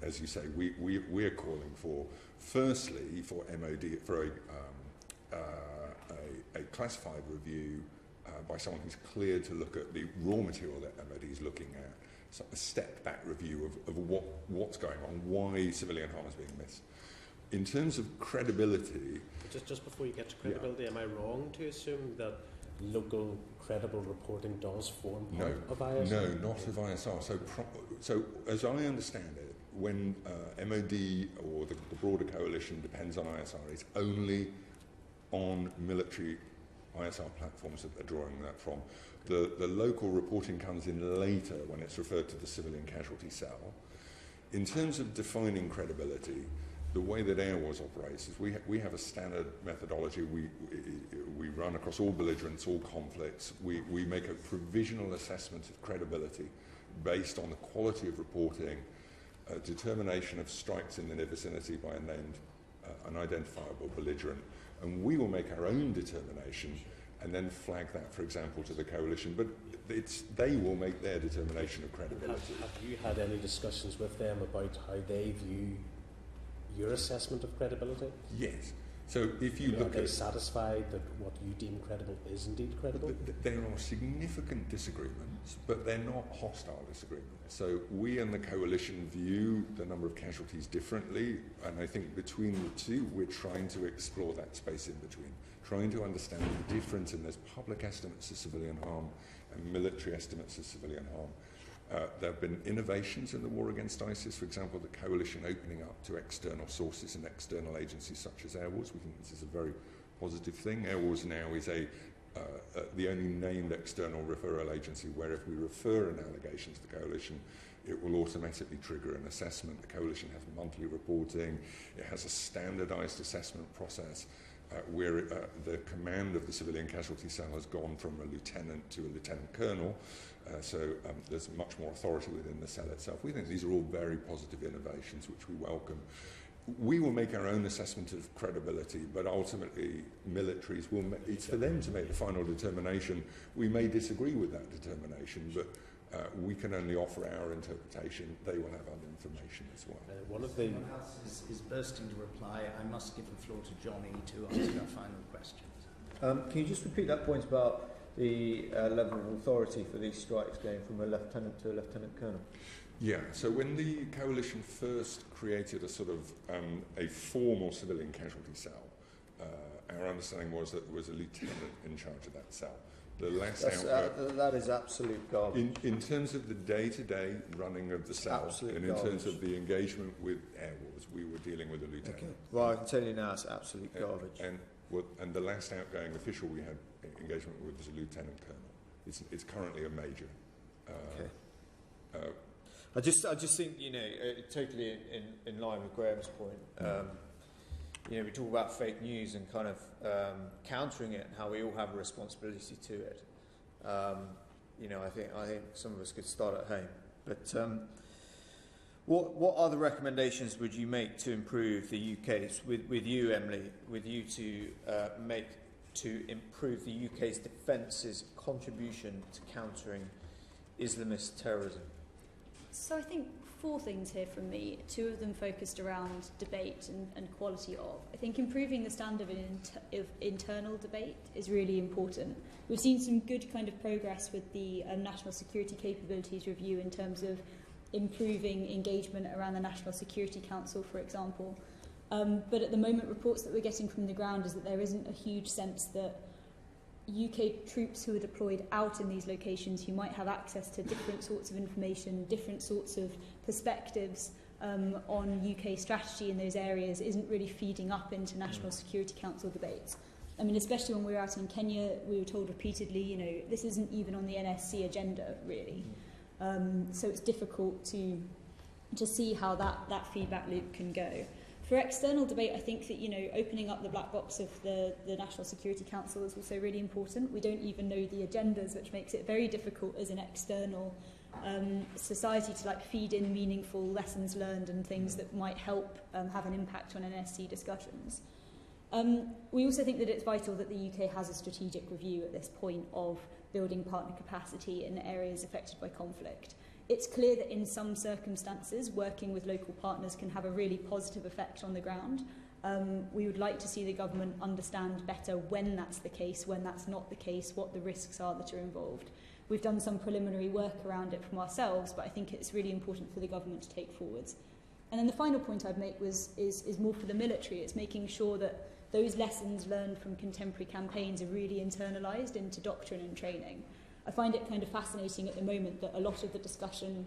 As you say, we're calling for, firstly, for MOD, for a classified review by someone who's cleared to look at the raw material that MOD is looking at, so a step-back review of what's going on, why civilian harm is being missed. In terms of credibility... Just before you get to credibility, am I wrong to assume that local credible reporting does form part of ISR? No, not of ISR. So as I understand it, when MOD or the broader coalition depends on ISR, it's only on military ISR platforms that they're drawing that from. The local reporting comes in later when it's referred to the civilian casualty cell. In terms of defining credibility, the way that Airwars operates is we have a standard methodology. We run across all belligerents, all conflicts. We make a provisional assessment of credibility based on the quality of reporting, a determination of strikes in the near vicinity by a named, unidentifiable belligerent, and we will make our own determination and then flag that, for example, to the coalition. But they will make their determination of credibility. Have you had any discussions with them about how they view your assessment of credibility? Yes. So if you look are they satisfied that what you deem credible is indeed credible? There are significant disagreements, but they're not hostile disagreements. So we and the coalition view the number of casualties differently, and I think between the two we're trying to explore that space in between, trying to understand the difference in those public estimates of civilian harm and military estimates of civilian harm. There have been innovations in the war against ISIS, for example, the coalition opening up to external sources and external agencies such as Airwars. We think this is a very positive thing. Airwars now is the only named external referral agency where if we refer an allegation to the coalition, it will automatically trigger an assessment. The coalition has monthly reporting. It has a standardised assessment process where the command of the civilian casualty cell has gone from a lieutenant to a lieutenant colonel. So there's much more authority within the cell itself. We think these are all very positive innovations which we welcome. We will make our own assessment of credibility, but ultimately militaries will it's for them to make the final determination. We may disagree with that determination, but we can only offer our interpretation. They will have other information as well. One of the someone else is bursting to reply. I must give the floor to Johnny to ask our final questions. Can you just repeat that point about the level of authority for these strikes going from a lieutenant to a lieutenant colonel? Yeah, so when the coalition first created a sort of a formal civilian casualty cell, our understanding was that there was a lieutenant in charge of that cell. The last that is absolute garbage. In terms of the day-to-day running of the cell, absolute and in garbage. terms of the engagement with Airwars, we were dealing with a lieutenant. Okay. Well, I can tell you now it's absolute garbage. And the last outgoing official we had engagement with was a lieutenant colonel. It's currently a major. Okay. I just think, totally in line with Graham's point, we talk about fake news and kind of countering it and how we all have a responsibility to it. I think some of us could start at home. But what other recommendations would you make to improve the UK's, with you, Emily, with you to improve the UK's defence's contribution to countering Islamist terrorism? So I think 4 things here from me, 2 of them focused around debate and quality of. I think improving the standard of internal debate is really important. We've seen some good kind of progress with the National Security Capabilities Review in terms of improving engagement around the National Security Council, for example. But at the moment, reports that we're getting from the ground is that there isn't a huge sense that UK troops who are deployed out in these locations, who might have access to different sorts of information, different sorts of perspectives on UK strategy in those areas, isn't really feeding up into National Security Council debates. I mean, especially when we were out in Kenya, we were told repeatedly, this isn't even on the NSC agenda, really. So it's difficult to see how that feedback loop can go. For external debate, I think that, opening up the black box of the National Security Council is also really important. We don't even know the agendas, which makes it very difficult as an external society to feed in meaningful lessons learned and things that might help have an impact on NSC discussions. We also think that it's vital that the UK has a strategic review at this point of building partner capacity in areas affected by conflict. It's clear that in some circumstances, working with local partners can have a really positive effect on the ground. We would like to see the government understand better when that's the case, when that's not the case, what the risks are that are involved. We've done some preliminary work around it from ourselves, but I think it's really important for the government to take forwards. And then the final point I'd make is more for the military. It's making sure that those lessons learned from contemporary campaigns are really internalised into doctrine and training. I find it kind of fascinating at the moment that a lot of the discussion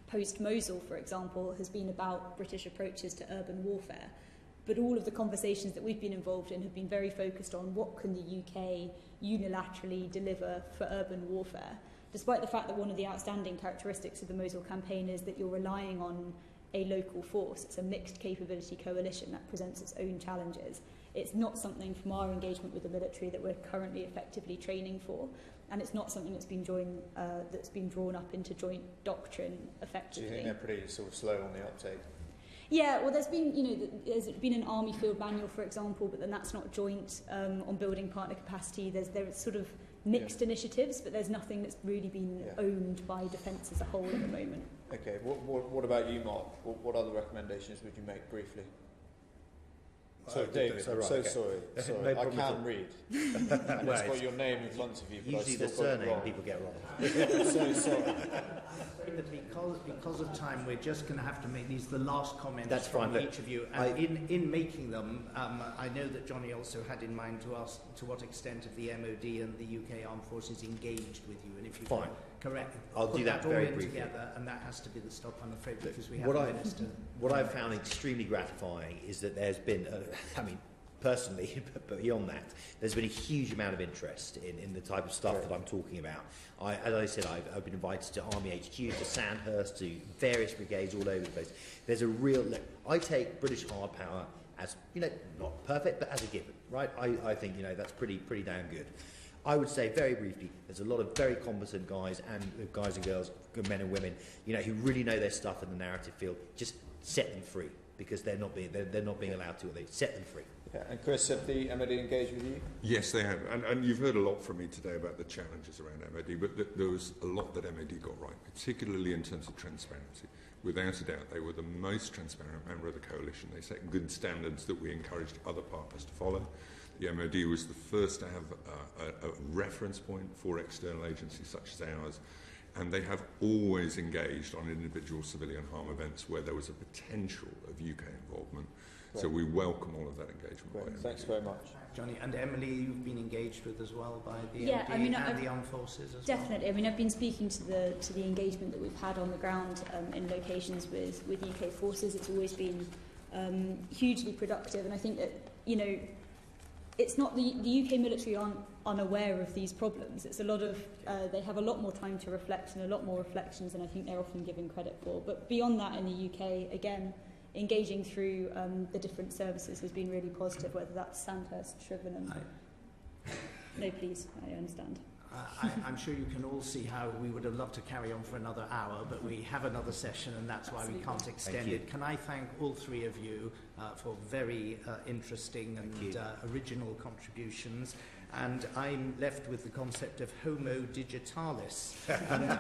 post-Mosul, for example, has been about British approaches to urban warfare. But all of the conversations that we've been involved in have been very focused on what can the UK unilaterally deliver for urban warfare, despite the fact that one of the outstanding characteristics of the Mosul campaign is that you're relying on a local force. It's a mixed capability coalition that presents its own challenges. It's not something from our engagement with the military that we're currently effectively training for, and it's not something that's been drawn up into joint doctrine effectively. Do you think they're pretty sort of slow on the uptake? Yeah, well, there's been an army field manual, for example, but then that's not joint on building partner capacity. There's sort of mixed initiatives, but there's nothing that's really been owned by defence as a whole at the moment. Okay, what about you, Mark? What other recommendations would you make briefly? So, David, I'm so sorry. No I can't read. And it's got your name in front of you, but usually the surname people get wrong. I'm so sorry. Because of time, we're just going to have to make these the last comments from each of you. And in making them, I know that Johnny also had in mind to ask to what extent have the MOD and the UK Armed Forces engaged with you, and if you can correct, I'll do that very briefly. Together, and that has to be the stop, I'm afraid, because we have what I've found extremely gratifying is that there's been, personally, but beyond that, there's been a huge amount of interest in the type of stuff that I'm talking about. As I said, I've been invited to Army HQ, to Sandhurst, to various brigades all over the place. There's a real... Look, I take British hard power as, not perfect, but as a given, right? I think, that's pretty damn good. I would say very briefly, there's a lot of very competent guys and girls, good men and women, who really know their stuff in the narrative field. Just set them free, because they're not being allowed to. They set them free. Okay. And Chris, have the MOD engaged with you? Yes, they have. And you've heard a lot from me today about the challenges around MOD, but there was a lot that MOD got right, particularly in terms of transparency. Without a doubt, they were the most transparent member of the coalition. They set good standards that we encouraged other partners to follow. The MOD was the first to have a reference point for external agencies such as ours, and they have always engaged on individual civilian harm events where there was a potential of UK involvement. Great. So we welcome all of that engagement. Great. Thanks very much. Johnny, and Emily, you've been engaged with as well by the MOD and the armed forces as definitely. well? I've been speaking to the engagement that we've had on the ground in locations with UK forces. It's always been hugely productive, and I think that, it's not the UK military aren't unaware of these problems. It's a lot of they have a lot more time to reflect, and a lot more reflections than I think they're often given credit for. But beyond that, in the UK, again, engaging through the different services has been really positive, whether that's Sandhurst, Shrivenham. No, please, I understand. I'm sure you can all see how we would have loved to carry on for another hour, but we have another session, and that's why we can't extend it. Can I thank all three of you for very interesting and original contributions? And I'm left with the concept of Homo digitalis. And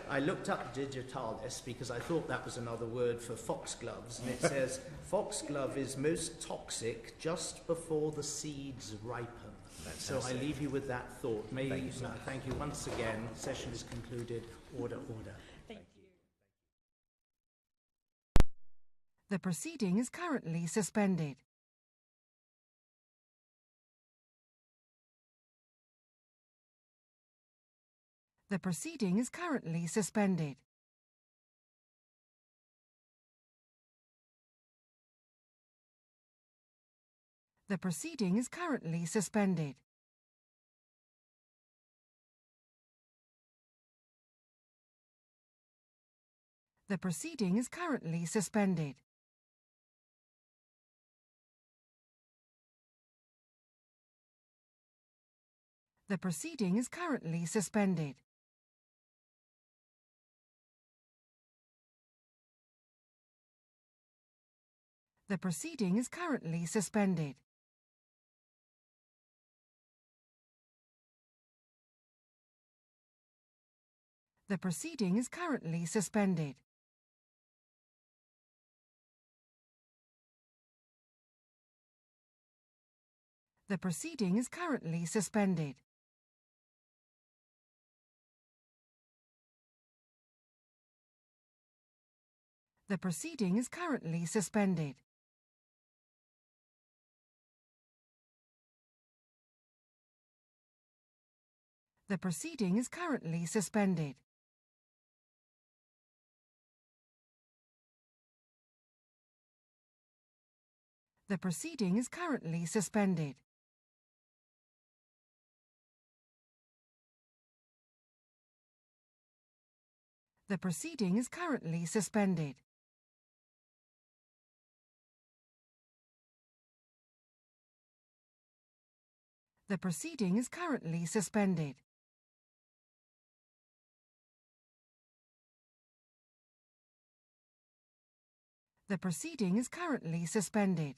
I looked up digitalis because I thought that was another word for foxgloves, and it says foxglove is most toxic just before the seeds ripen. So I leave you with that thought. Thank you once again. Session is concluded. Order. Thank you. The proceeding is currently suspended. The proceeding is currently suspended. The proceeding is currently suspended. The proceeding is currently suspended. The proceeding is currently suspended. The proceeding is currently suspended. The proceeding is currently suspended. The proceeding is currently suspended. The proceeding is currently suspended. The proceeding is currently suspended. The proceeding is currently suspended. The proceeding is currently suspended. The proceeding is currently suspended. The proceeding is currently suspended.